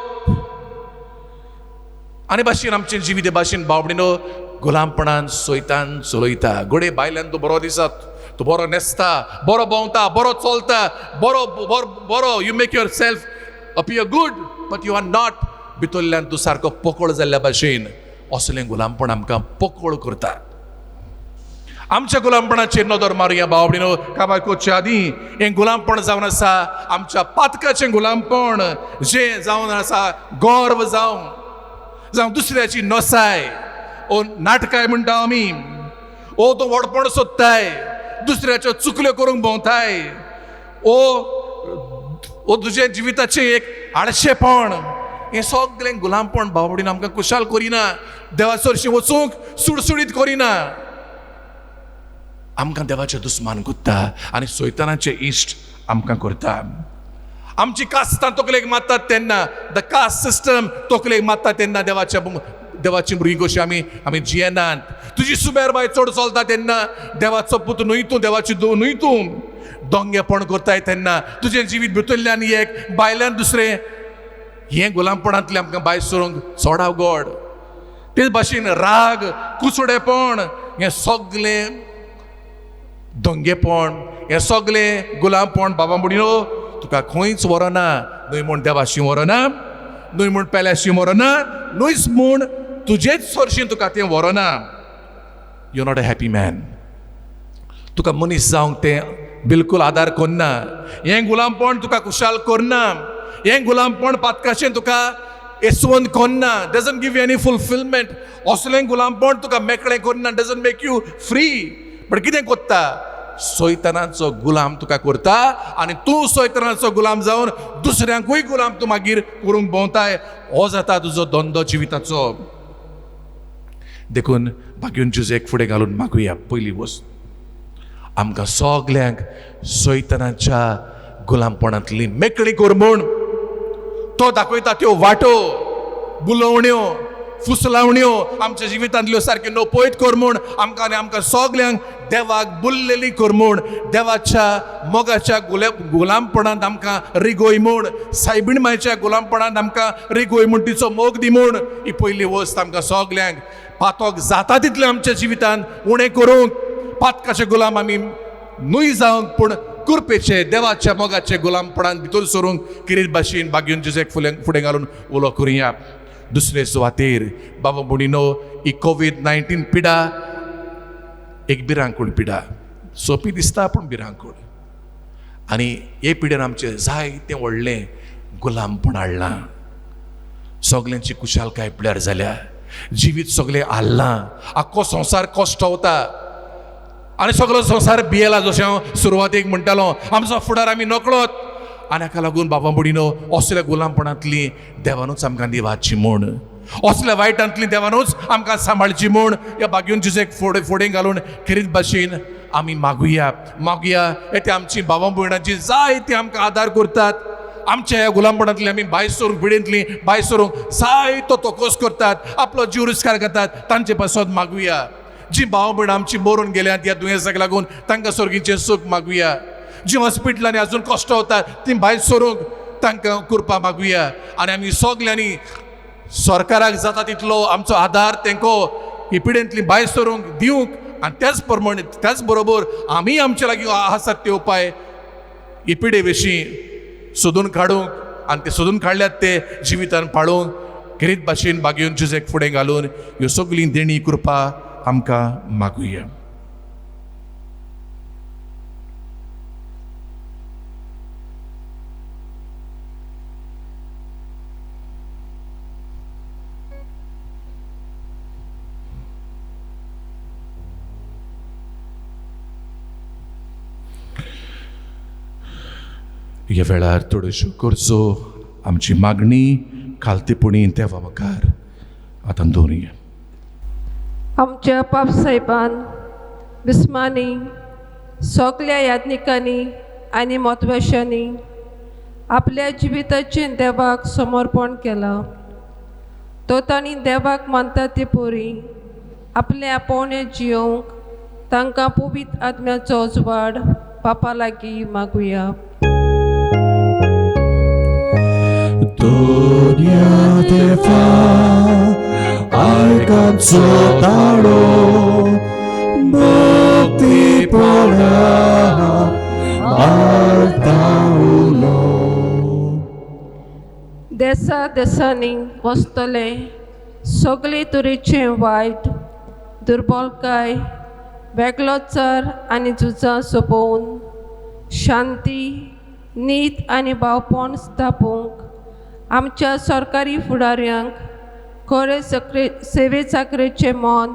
आनी भाशेन आमचें जिवीत हे भाशेन बावडीनो गुलामपणान सैतान चलयता. घोडे भायल्यान तूं बरो दिसत तूं बरो न्हेसता बरो भोंवता बरो चलता बरो you make yourself appear good but you are not. भितरल्यान तूं सारको पोकळ जाल्ल्या भाशेन असलें गुलामपण आमकां पोकळ करता. आमच्या गुलामपणाचेर नदर मारुया बावडीनो. काबार कोच्या आदीं हें गुलामपण जावन आसा आमच्या पातकाचें गुलामपण जें जावन आसा गर्व जावं दुसऱ्याची नसाय ओ नाटकाय म्हणटा आमी ओ तो व्हडपण सोदताय दुसऱ्याच्यो चुकल्यो करूंक भोंवताय ओ तुजे जिविताचें एक आळशेपण हें सगळें गुलामपण बावडीन आमकां कुशाल करिना. देवाचो हरशीं वचूंक सुडसुडीत करिना. आमकां देवाचें दुस्मान कोत्ता आनी सैतानाचें इश्ट आमकां करता. आमची कास्तां तकलेक मारतात तेन्ना द कास्ट सिस्टम तकलेक मारता तेन्ना देवाची भुरगीं कशी आमी जियेनात. तुजी सुबेर बाय चड चलता तेन्ना देवाचो पूत न्हय तूं देवाची धूव न्हय तूं. दोंगेपण करताय तेन्ना तुजें जिवीत भितरल्यान एक भायल्यान दुसरें हें गुलामपणांतलें आमकां भायर सरूंक सोडाव गोड. तेच भाशेन राग कुसडेपण हें सगलें दोंगेपण हें सगलें गुलामपण बाबा भयणीनो तुका खंयच व्हरना. न्हय म्हूण देवाशी व्हरना न्हय म्हूण पेल्याशी व्हरना न्हयच म्हूण तुजेच सरशीं तुका तें व्हरना. You not a happy man. तुका मनीस जावंक तें बिलकूल आदार करना. हें गुलामपण तुका कुशाल करना. हें गुलामपण पातकाचें तुका येसवंत करना. Doesn't give you any fulfilment. असलें गुलामपण तुका मेकळें करना. Doesn't make you free. पण कितें कोत्ता सैतानाचो गुलाम तुका करता आनी तूं सैतानाचो गुलाम जावन दुसऱ्यांकूय गुलाम तूं मागीर करूंक भोंवताय. हो जाता तुजो धंदो जिविताचो. देखून भाग्योन जुजेक फुडें घालून मागुया पयली वस्त आमकां सगल्यांक सैतानाच्या गुलामपणांतली मेकळी कर म्हूण तो दाखयता त्यो वाटो बुलोवण्यो फुसलावण्यो आमच्या जिवितांतल्यो सारक्यो नो पयत कर म्हूण आमकां सगल्यांक देवाक बुल्लेली कर म्हूण देवाच्या मोगाच्या गुलामपणांत आमकां रिगोय म्हूण सायबीण मायच्या गुलामपणांत आमकां रिगोय म्हूण तिचो मोग दी म्हूण ही पयली वस्त आमकां सगल्यांक पातोक जाता तितलें आमच्या जिवितांत उणें करूंक पातकाचे गुलाम आमी न्हय जावंक पूण कृपेचे देवाच्या मोगाचे गुलामपणांत भितर सरूंक किरीत भाशेन भाग्योन जुजेक फुडें घालून उलो करुया. दुसरे सुवातेर बाबा भयणीनो ही कोविड-19 पिडा एक भिरांकूळ पिडा. सोंपी दिसता पूण भिरांकूळ आनी हे पिड्यान आमचें जायतें व्हडलें गुलामपण हाडलां. सगल्यांची कुशालकाय पिड्यार जाल्या. जिवीत सगळें हाल्लां. आख्खो संवसार कश्टावता आनी सगळो संवसार भियेला. जशें हांव सुरवातेक म्हणटालो आमचो फुडार आमी नकळत आनी हाका लागून बाबा बुडीनो असल्या गुलामपणांतली देवानूच आमकां दिवाची म्हूण, असल्या वायटांतली देवानूच आमकां सांबाळची म्हूण ह्या बागेवन जुजेक फुडें घालून खरीच भाशेन आमी मागुया ते आमची बाबा भयणांची जायती आमकां आदार करतात. आमच्या ह्या गुलामपणांतली आमी भायर सरूंक पिडेंतली भायर सरूंक जायतो तोकोस करतात, आपलो जीव रिस्कार करतात. तांचे पासत मागुया. जी भाव भयणां आमची मरून गेल्यात ह्या दुयेंसाक लागून तांकां स्वर्गीचें सूख मागुया. जी हॉस्पिटलांनी आजून कश्ट होतात ती भायर सरूंक तांकां कृपा मागुया. आनी आमी सगल्यांनी सरकाराक जाता तितलो आमचो आदार तांकां ही पिडेंतली भायर सरूंक दिवंक, आनी त्याच बरोबर आमी आमचे लागीं आसात ते उपाय ही पिडे विशीं सोदून काडूंक आनी ते सोदून काडल्यात ते जिवितान पाळूंक खरीच भाशेन बागेवन जुजेक फुडें घालून ह्यो सगळीं देणी कृपा आमकां मागुया. ह्या वेळार थोड्योश्यो गरजो आमची मागणी खालतेपणी देवा मुखार आतां दवरुया. आमच्या बापसाहेबान बिस्मांनी सगल्या याज्ञिकांनी आनी मोतवाशांनी आपल्या जिविताचें देवाक समर्पण केलां. तो तांणी देवाक मानता ते पोरी आपले आपोवणें जियोंक तांकां पवित्र आत्म्याचो उजवाड बापा लागीं मागुया. Dunia Deva alcanzó taro bhakti pora martaulo. देसा देसांनी वस्तले सगळे तरेचे वायट दुर्बलकाय वेगळोचार आनी झुजां सोंपोवन शांती नीत आनी भावपण स्थापूंक आमच्या सरकारी फुडाऱ्यांक खरे सेवे चाकरेचें मन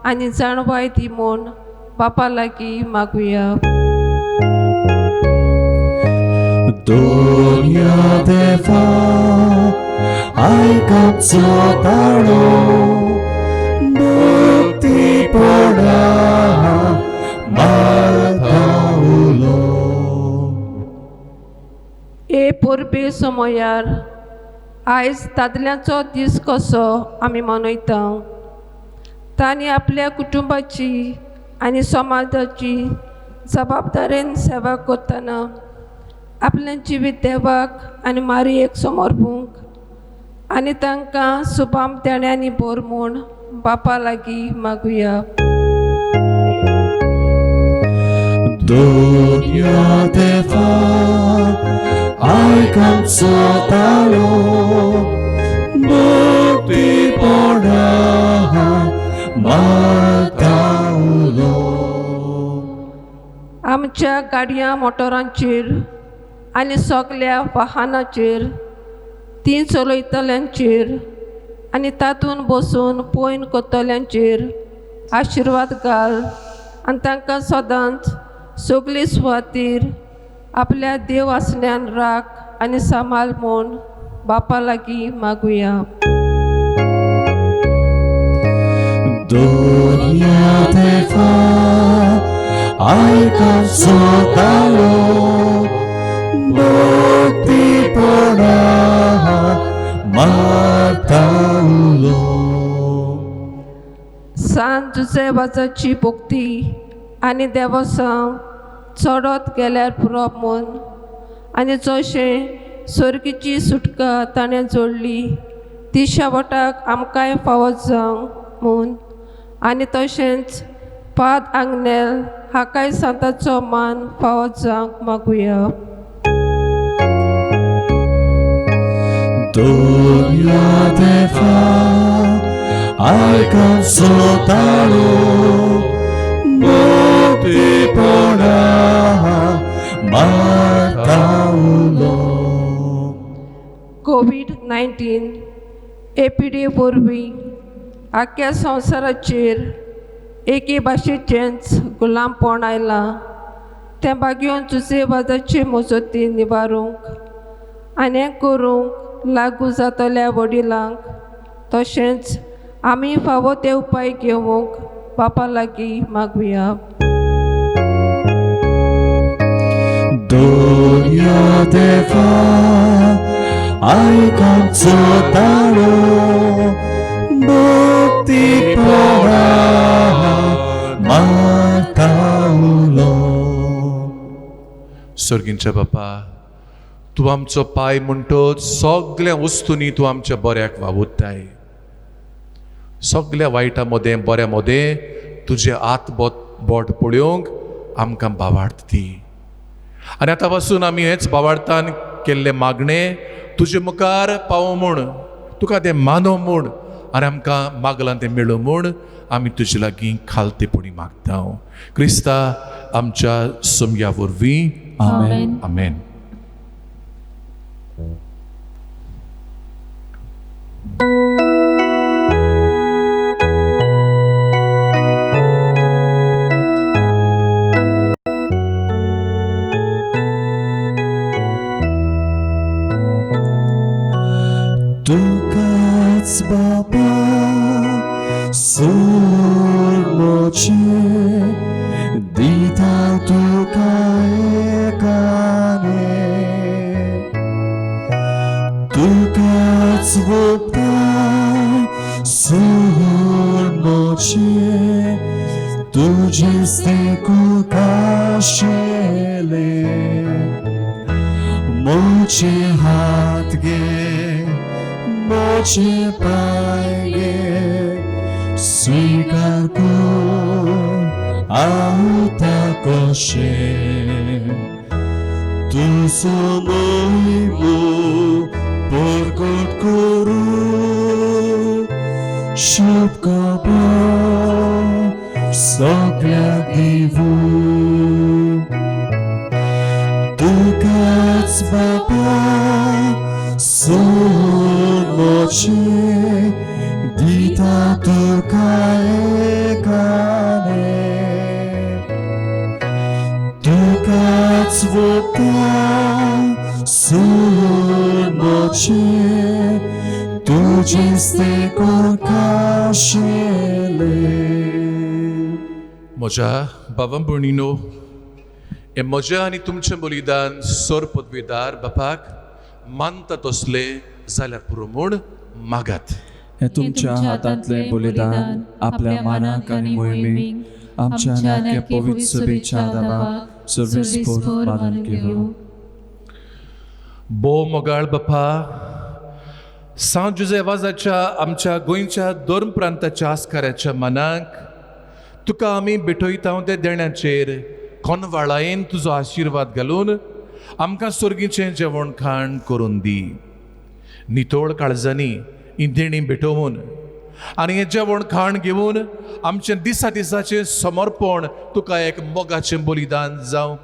आनी जाणवाय दी म्हूण बापा लागीं मागुया. Dunia Deva alcanzó taro bhakti pora martaulo. हे पोरबे समयार आयज दादल्यांचो दीस कसो आमी मनयता. तांणी आपल्या कुटुंबाची आनी समाजाची जबाबदारेन सेवा करतना आपलें जिवीत देवाक आनी मारयेक समर्पूंक आनी तांकां सुबाम देण्यांनी भर म्हूण बापा लागीं मागुया. Dunia Deva alcanzó taro bhakti pora martaulo. आमच्या गाडयां मोटरांचेर आनी सगल्या वाहनाचेर ती चलयतल्यांचेर आनी तातूंत बसून पयन करतल्यांचेर आशिर्वाद घाल आनी तांकां सदांच सगळे सुवातेर आपल्या देव आसण्यान राख आनी सांबाळ म्हूण बापा लागीं मागुया. Dunia Deva alcanzó taro bhakti pora martaulo. सांत जुजेवाची भक्ती आनी देवसांव चडत गेल्यार पुरप म्हूण आनी जशें सर्गीची सुटका ताणें जोडली ती शेवटाक आमकांय फावत जावंक म्हूण आनी तशेंच पाद आंगनेल हाकाय सांताचो मान फावत जावंक मागुया. Dunia Deva alcanzó taro bhakti pora martaulo. कोविड-19 एपिडे वरवीं आख्या संवसाराचेर एके भाशेचेंच गुलामपण आयलां. तेंबा घेवन तुजे वाजाची मोजती निबारूंक आनी हें करूंक लागू जातल्या वडिलांक तशेंच आमी फावो ते उपाय घेवंक बापा लागीं मागुया. Donia deva आयकांचो ताळो भक्ती परा म्हाका उलो. सर्गींच्या बापा, तूं आमचो पाय म्हणटोच सगळ्या वस्तूंनी तूं आमच्या बऱ्याक वावुरताय. सगळ्या वायटा मदें बऱ्या मदें तुजे आत बोट पळोवंक आमकां भावार्थ दी. आनी आतां पासून आमी हेच भावार्थान केल्ले मागणे तुजे मुखार पावो म्हूण, तुका तें मानो म्हूण आनी आमकां मागलां तें मेळो म्हूण आमी तुजे लागीं खालतेपणी मागता. क्रिस्ता आमच्या सोमया वरवीं. आमेन. आमेन. तुकाच बाबा सोर मोचे दिता तुका एकाने. तुकाच वोगता सोर मोचे तुजेच देखून काशेले. मोचे हात घे मोचे पाय घे स्वीकार कर आहुता कशे तुजो मोहिमो परगट करूं. शुभ खबर सगळ्याक दिवूं. तुकाच बाबा सोर मोचे दिता तुका एकाने. तुकाच वोगता सोर मोचे तुजेच देखून काशेले. म्हज्या भावा भयणीनो, हे म्हजें आनी तुमचें बलिदान सोर पदवेदार बापाक मानता तसले जाल्यार पुरो म्हूण मागात. हे तुमच्या हातांतले बलिदान आपल्या मानाक आनी मोहिमेक आमच्या नाक्या पवित्र सभेच्या आदाराक सर्वेस्पोर मानून घेवं. बो मोगाळ बापा, सांत जुजेवाजाच्या आमच्या गोंयच्या दोन प्रांताच्या आस्काऱ्याच्या मनाक तुका आमी भेटयता ते देण्याचेर कोनवाळायेन तुजो आशिर्वाद घालून आमकां सर्गीचें जेवण खाण करून दी. नितोळ काळजांनी ही देणी भेटोवन आनी हें जेवण खाण घेवन आमचें दिसा दिसाचें समर्पण तुका एक मोगाचें बलिदान जावं.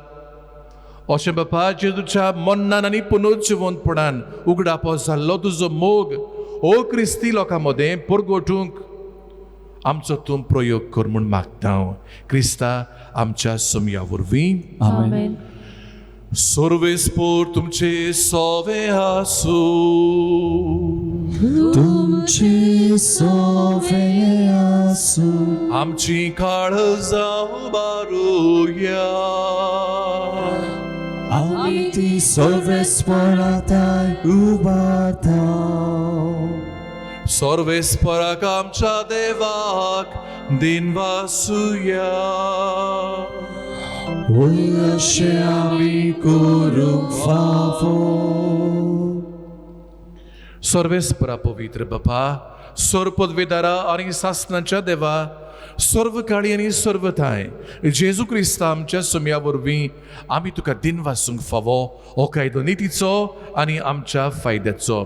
अशें बापा, जेजूच्या मन्नान आनी पुनर्जिवंतपणान उगडापो जाल्लो तुजो मोग ओ क्रिस्ती लोकां मदें परगटूंक आमचो तूं प्रयोग कर म्हूण मागता. क्रिस्ता आमच्या सोमया वरवीं. आमेन. सर्वेस्पोर तुमचे सोवे आसूं. तुमचे सोवे आसूं. आमची काळजां उबारुया. आमी ती सर्वेस्पराताय उबारता. सर्वेस्पराक आमच्या देवाक दिनवासुया. अशें आमी करूंक फावो. सर्वेस्परा पवित्र बापा, सर्व पदवेदारा आनी सासणाच्या देवा, सर्व काळी आनी सर्वथाय जेजू क्रिस्ता आमच्या सोमया वरवीं आमी तुका दिनवासूंक फावो हो कायदो नितीचो आनी आमच्या फायद्याचो.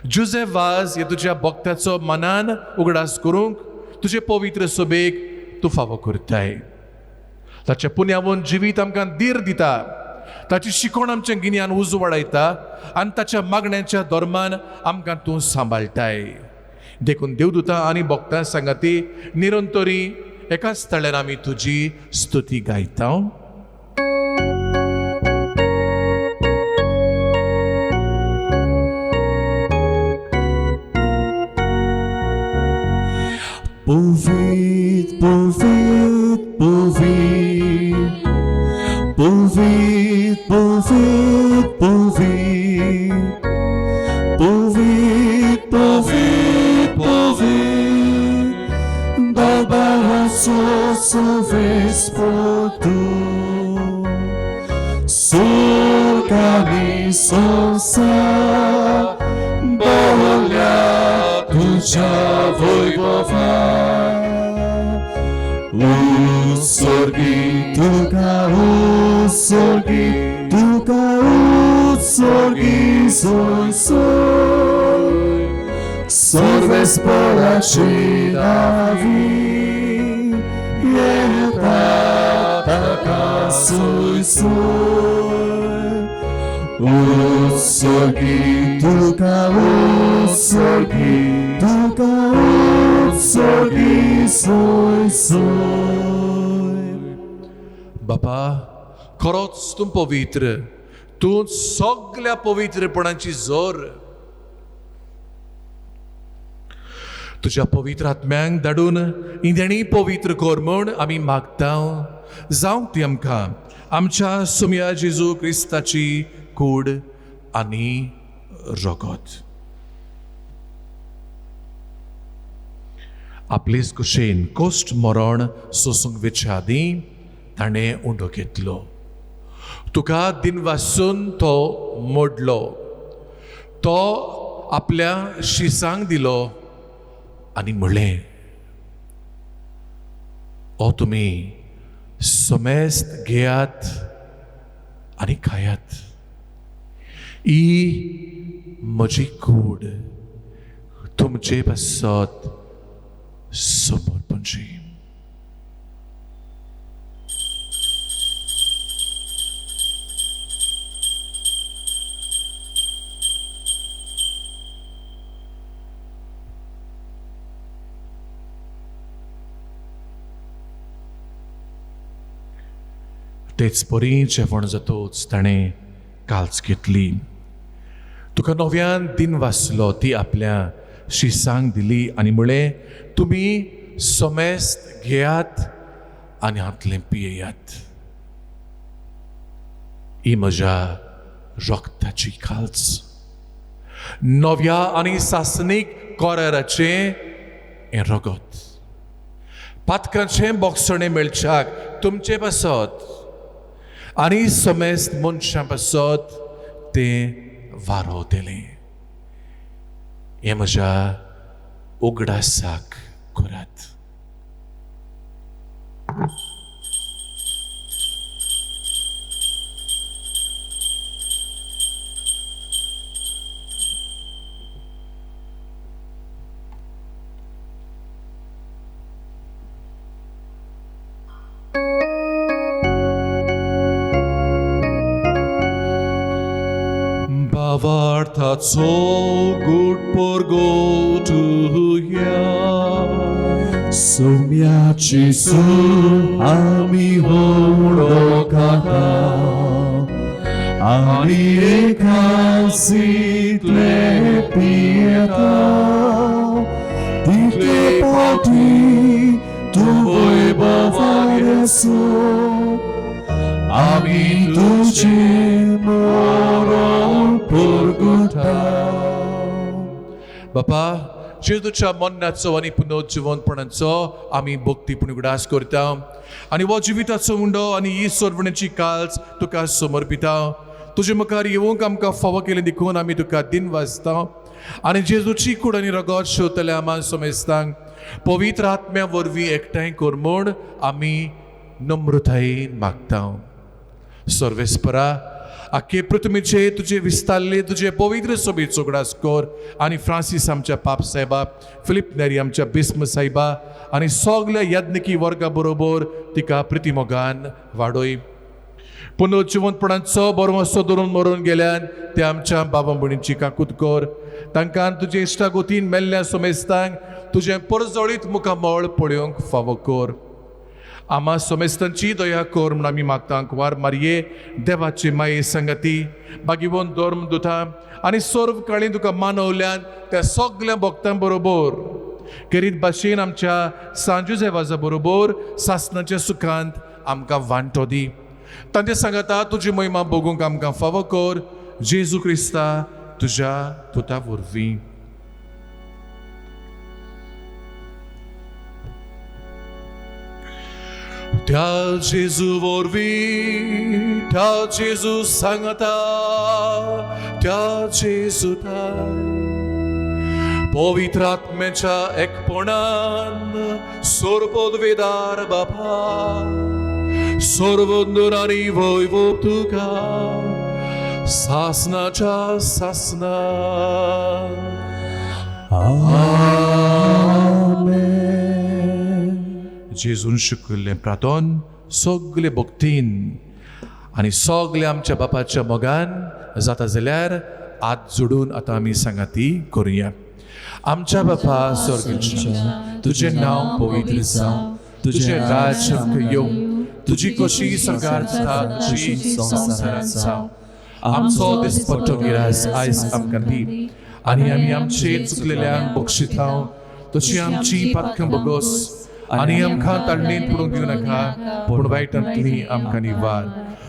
जुजे वाज हे तुज्या भक्ताचो मनान उगडास करूंक तुजे पवित्र सोबेक तूं फावो करताय. ताच्या पुण्यावून जिवीत आमकां धीर दिता. ताची शिकोण आमचें गिन्यान उजो वाडयता आनी ताच्या मागण्यांच्या धर्मान आमकां तूं सांबाळटाय. देखून देवदूतां आनी भक्तां सांगाती निरंतरी एकाच थळ्यार आमी तुजी स्तुती गायता. Pulvit, pulvit, pulvit. Pulvit, pulvit, pulvit. Pulvit, pulvit, pulvit. Dalbałaso solves potu. Surkami sonsa. Bolia tuja wojwowa. Usorgi, tuka usorgi, tuka usorgi, soj, soj. Sorves polaci davi, jeta taka soj, soj. Usorgi, tuka usorgi, tuka usorgi, soj, soj. बापा खरोच तूं पवित्र, तूं सगळ्या पवित्रपणाची जोर. तुझ्या पवित्र आत्म्यांक धाडून इंदेणी पवित्र कर म्हूण आमी मागता. जावं ती आमकां आमच्या सुम्या जेजू क्रिस्ताची कूड आनी रगत. आपलेच कुशेन कोश्ट मरण सोसूंक वेचे आदीं ताणें उंडो घेतलो. तुका दिनवासून तो मोडलो, तो आपल्या शिसांक दिलो आनी म्हणलें, ओ तुमी समेस्त घेयात आनी खायात. ही म्हजी कूड तुमचे पासत समर्पणची. तेच बरी जेवण जातोच ताणें काल्च घेतली. तुका नव्यान दिन वाचलो ती आपल्या शिसांक दिली आनी म्हळें, तुमी समेस्त घेयात आनी हातलें पियेयात. ही म्हज्या रक्ताची काल्च, नव्या आनी सासनीक कराराचें हें रगत. पातकांचें बोगसणें मेळच्याक तुमचे पासत आनी समेस्त मनशां पासत तें वारोवतलें. हें म्हज्या उगडासाक करात. Bavartaco gut porgotuja. Sumiaci su ami hondo kaka. Ani ekasi tlepieta. Dite poti tu voi bavaresu. Ami tuci moron porguta. बापा जेजूच्या मन्नाचो आनी पुनर्जीवनपणाचो आमी भक्तीपूर्ण उगडास करता आनी हो जिविताचो उंडो आनी ही सोडवण्याची काल्च तुका समर्पिता. तुजे मुखार येवंक आमकां फावो केलें देखून आमी तुका दिन वाजता आनी जेजूची कूड आनी रगत शेवतले आम्हा समेस्तांक पवित्र आत्म्या वरवीं एकठांय कर म्हूण आमी नम्रतायेन मागता. सर्वेस्परा आख्खे पृथ्वीचे तुजे विस्तारले तुजे पवित्र सोबीचो उगडास कर आनी फ्रांसीस आमच्या पाप साहेबा, फिलिप नेरी आमच्या बिस्म साहेबा आनी सगल्या यज्ञकी वर्गा बरोबर तिका प्रितीमोगान वाडोय. पुनर्जीवनपणाचो बरो असो धरून मरून गेल्यान ते आमच्या बाबा भयणीची काकूत कर. तांकां तुजे इश्टागोतीन मेल्ल्या समेस्तांक तुजें परजळीत मुखामळ पळोवंक फावो कर. आम्हा समेस्तांची दया कर म्हूण आमी मागता. कुंवार मारये देवाची माये संगती बागिवोन धर्म दुता आनी सर्व काळी तुका मानवल्यान त्या सगळ्या भक्तां बरोबर करीत भाशेन आमच्या सांजुजेवाजा बरोबर सासणाच्या सुखांत आमकां वांटो दी. तांचे सांगता तुजी महिमा बगूंक आमकां फावो कर. जेजू क्रिस्ता तुज्या पुता वरवीं. त्या जेजू वरवीं, त्या जेजू सांगता, त्या जेजू पवित्र आत्म्याच्या एकपणान सोरपदवेदार बापा सर्वंदरानी वैभव तुका सासनाच्या सासना. जेजून शिकयल्लें प्रार्थन सगळे भक्तीन आनी सगळे आमच्या बापाच्या मोगान जाता जाल्यार हात जोडून आतां आमी सांगाती करुया. आमच्या बापा स्वर्गीच्या तुजें नांव पवित्र जावं. तुजें राज्य येवं. तुजी कशी सरकार जाता तशी संवसारांत जावं. आमचो दिसपट्टो गिरास आयज आमकां दी आनी आमी आमचे चुकलेल्यांक बक्षितांव तशी आमची पातकां बगोस आनी आमकां ताळणेंत पडूंक दिवं नाका पूण वायटांतली आमकां निवार.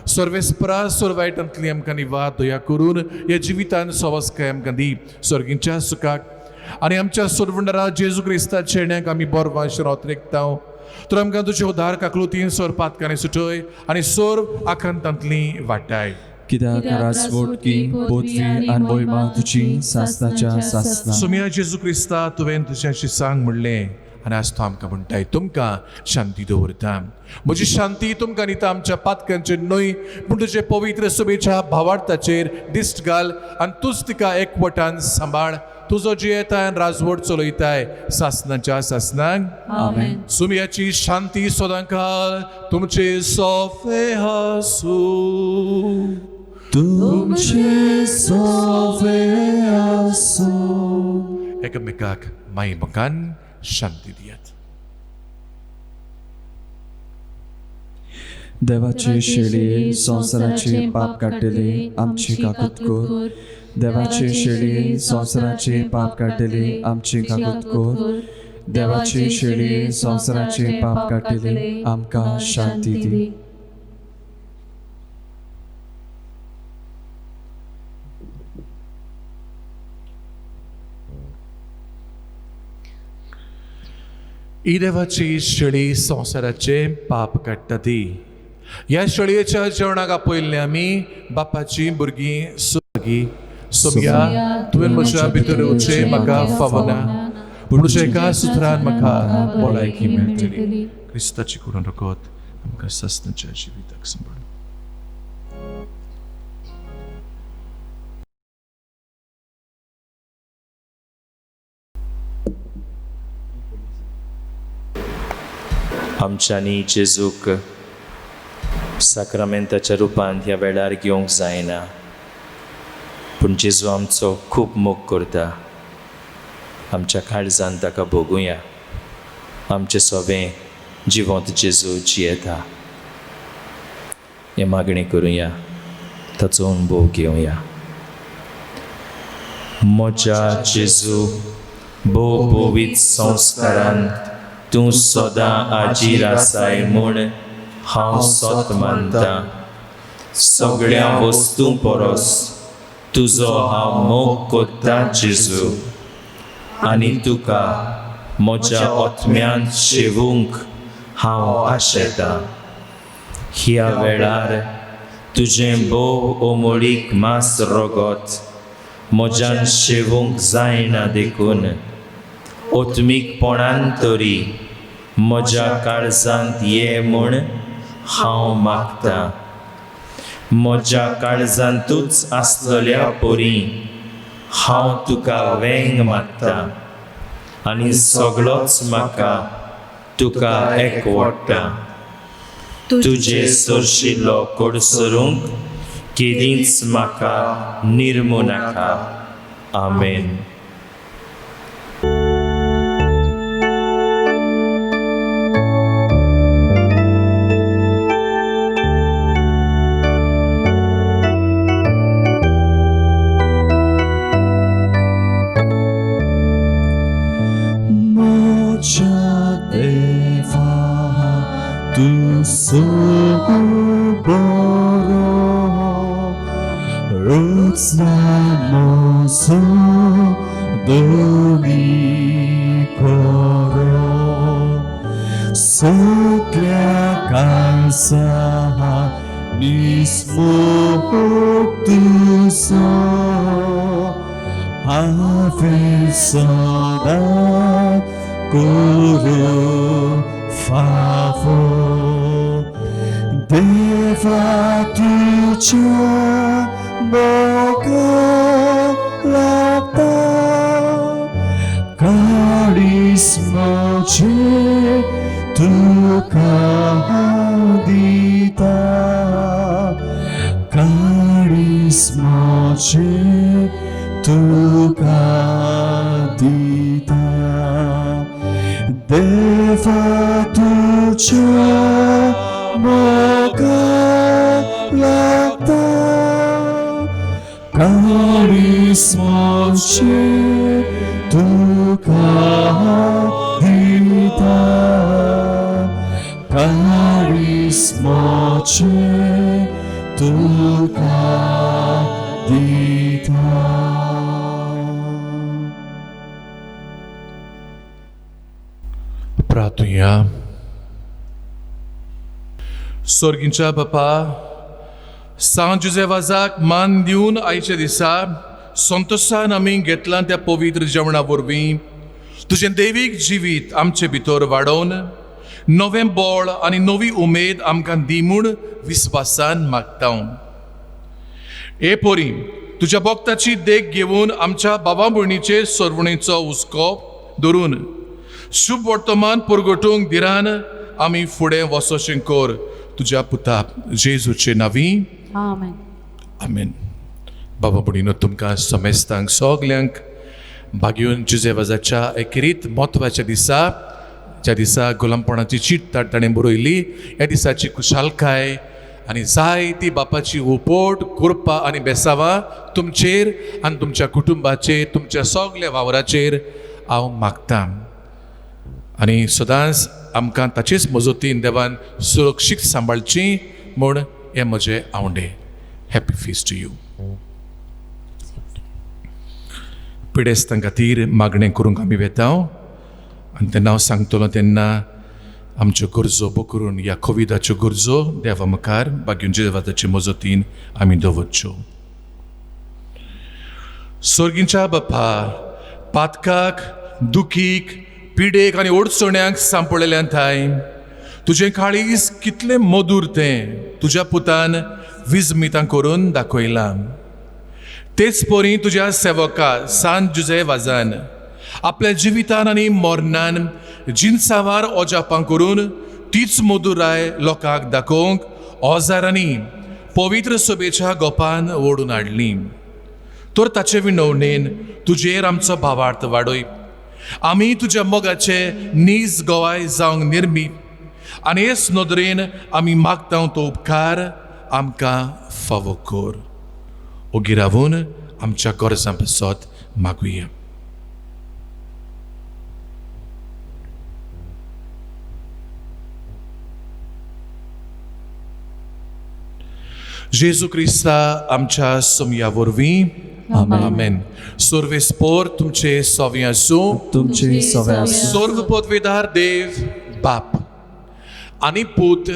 सर्वेस्परा सोर वायटांतली आमकां निवार दया करून ह्या जिवितान सवस्काय आमकां दी. सर्गींच्या सुखाक आनी आमच्या सोडवणारा जेजू क्रिस्ता शेण्याक आमी बरो आशिर्वाद रेखतांव. तर आमकां तुजे उदार काकलुतीन सोर पातकांनी सुटय आनी सोर आखांतांतली वाटाय. कित्याक राजवटकी पदवी आनी महिमा तुजी सासनाच्या सासना. सुम्या जेजू क्रिस्ता तुवें तुज्याशी सांग म्हणलें आनी आज तो आमकां म्हणटाय तुमकां शांती दवरता. म्हजी शांती तुमकां दिता. आमच्या पातकांचेर न्हय पूण तुजे पवित्र सभेच्या भावार्थाचेर दिश्ट घाल आनी तूंच तिका एकवटान सांबाळ. तुजो जियेताय आनी राजवट चलयताय सासनाच्या सासनाक. आमेन. सुमयाची शांती सदांकाळ तुमचे सोफे आसूं. तुमचे सोवे आसूं. एकामेकाक माई मोगान शांती दियात. देवाचे शेळये संवसाराचे पाप काडटले आमची काकूत कोर. देवाचे शेळये संवसाराचे पाप काडटले आमची काकूत कोर. देवाचे शेळये संवसाराचे पाप काडटले आमकां शांती दी. ही देवाची शेळी संवसाराचे पाप काडटा ती. ह्या शेळयेच्या जेवणाक आपयल्ले आमी बापाची भुरगीं सुरगी. सोमया तुवें म्हज्या भितर येवचें म्हाका फावना पूण तुज्या एका सुत्रान म्हाका भलायकी मेळटली. क्रिस्ताची करून रगत आमकां सासणाच्या जिविताक सांबाळ. आमच्यांनी जेजूक साक्रामेंताच्या रुपान ह्या वेळार घेवंक जायना पूण जेजू आमचो खूब मोग करता. आमच्या काळजान ताका भोगुया. आमचें सवें जिवंत जेजू जियेता. हे मागणी करुया. ताचो अनुभव घेवया. म्हज्या जेजू भोव पवित्र संस्कारान तूं सदां आजीर आसाय म्हूण हांव सत मानता. सगळ्या वस्तूं परस तुजो हांव मोग कोत्ता जेजू आनी तुका म्हज्या आत्म्यान शेवूंक हांव आशेतां. ह्या वेळार तुजें भोव ओमळीक मास रगत म्हज्यान शेवूंक जायना देखून ओत्मीकपणान तरी म्हज्या काळजांत ये म्हूण हांव मागतां. म्हज्या काळजांतूच आसलेल्या पोरी हांव तुका वेंग मागतां आनी सगळोच म्हाका तुका एकवडटा. तुजे सरशिल्लो कोडसरूंक केदींच म्हाका निर्मू नाका. आमेन. तुसो बरो रोजना मोसो दोनी करो सगळ्या काळजाहा निस्मोक तुसो हांवें सदांच करूं फावो देवा तुज्या मोगान लागता काळीज म्हजें तुका दिता काळीज म्हजें तुका दिता देवा तुज्या मोगान लागता काळीज म्हजें तुका दिता काळीज म्हजें तुका दिता. प्रार्थुया. स्वर्गींच्या बापा, सांत जुजेवाजाक मान दिवन आयच्या दिसा संतोषान आमी घेतला त्या पवित्र जेवणा वरवीं तुजें दैवीक जिवीत आमचे भितर वाडोवन नवें बळ आनी नवी उमेद आमकां दी म्हूण विस्वासान मागता. हे पोरी तुज्या भक्ताची देख घेवन आमच्या भावा भयणीचे सरवणीचो हुस्को धरून शुभ वर्तमान परगटूंक दिरान आमी फुडें वचोशें कर तुज्या पुता जेजूचे नांवी. आमेन. आमेन. बाबा भयणीनो तुमकां समेस्तांक सगल्यांक भाग्योन जुजेवाजाच्या एकेरीत म्हत्वाच्या दिसा ज्या दिसा गुलामपणाची चीट ताणें बरयली ह्या दिसाची खुशालकाय आनी जायती बापाची उपोट कृपा आनी बेसावां तुमचेर आनी तुमच्या कुटुंबाचेर तुमच्या सगल्या वावराचेर हांव मागतां आनी सदांच आमकां ताचेच मजतीन देवान सुरक्षीत सांबाळची म्हूण हें म्हजें आवडे. Happy feast to you. पिडेस्तां खातीर मागणें करूंक आमी वेता आनी तेन्ना हांव सांगतलो तेन्ना आमच्यो गरजो बकरून ह्या कोविडाच्यो गरजो देवा मुखार भाग्यूंचे वादाचे मजतीन आमी दवरच्यो. सर्गींच्या बापा, पातकाक दुखीक पिडेक आनी ओडचण्यांक सांपळिल्ल्या थाय तुजें काळीज कितलें मधूर तें तुज्या पुतान विजमितां करून दाखयलां. तेच परी तुज्या सेवका सांत जुजेवाजान आपल्या जिवितान आनी मरणान जिन्सावार ओजापां करून तीच मधुराय लोकांक दाखोवंक ओजारांनी पवित्र सभेच्या गोपान ओडून हाडली. तर ताचे विणवणेन तुजेर आमचो भावार्थ वाडय. आमी तुज्या मोगाचे नीज गोवाय जावंक निर्मीत आनी हेच नदरेन आमी मागता तो उपकार आमकां फावो कर. ओगी रावून आमच्या गरजां पासत मागुया. जेजू क्रिस्ता आमच्या समया वरवीं. आमेन. सर्वेस्पोर तुमचे सोवे आसूं. तुमचे सवे आसूं. सर्व पदवेदार देव बाप आनी पूत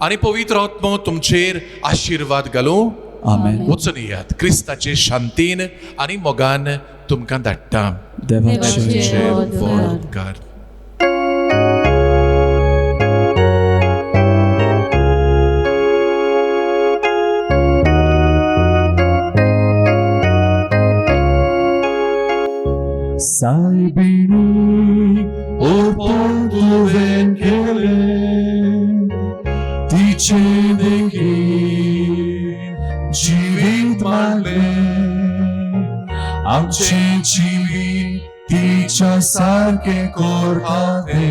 आनी पवित्र आत्मो तुमचेर आशिर्वाद घालूं. आमेन. वचून येयात. क्रिस्ताचे शांतीन आनी मोगान तुमकां धाडटा. देवाचे व्हड उपकार. Saibini orpon tuven kele tiche देखील जीवित मारले आमचे जीवित तिच्या सारखे कोरपाते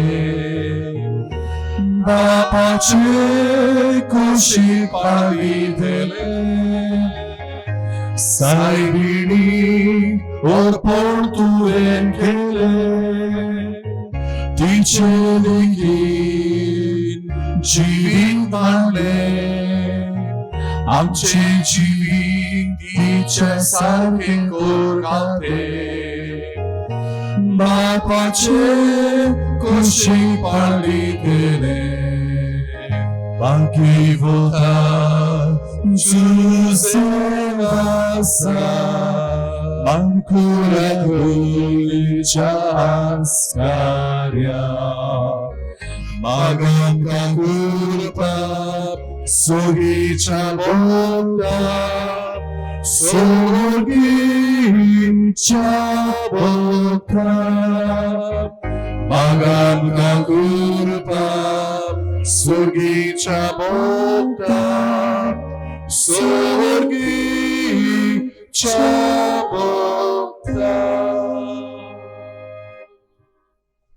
बापाचे कुशी पाळी दिले सायबिणी orpon tuven kele tiche देखील जिवीत मानले आमचे जिवीत तिच्या सारखे कोर घाते बापाचे कुशी पाळी केले बाकी होता जुसे वासा मानकुरा गुलीच्या आस्कार्या मागम का कुरपा सोगीच्या बोंदा सोगीच्या बोका मागम का कुरपा सोगीच्या बोका सोगीच्या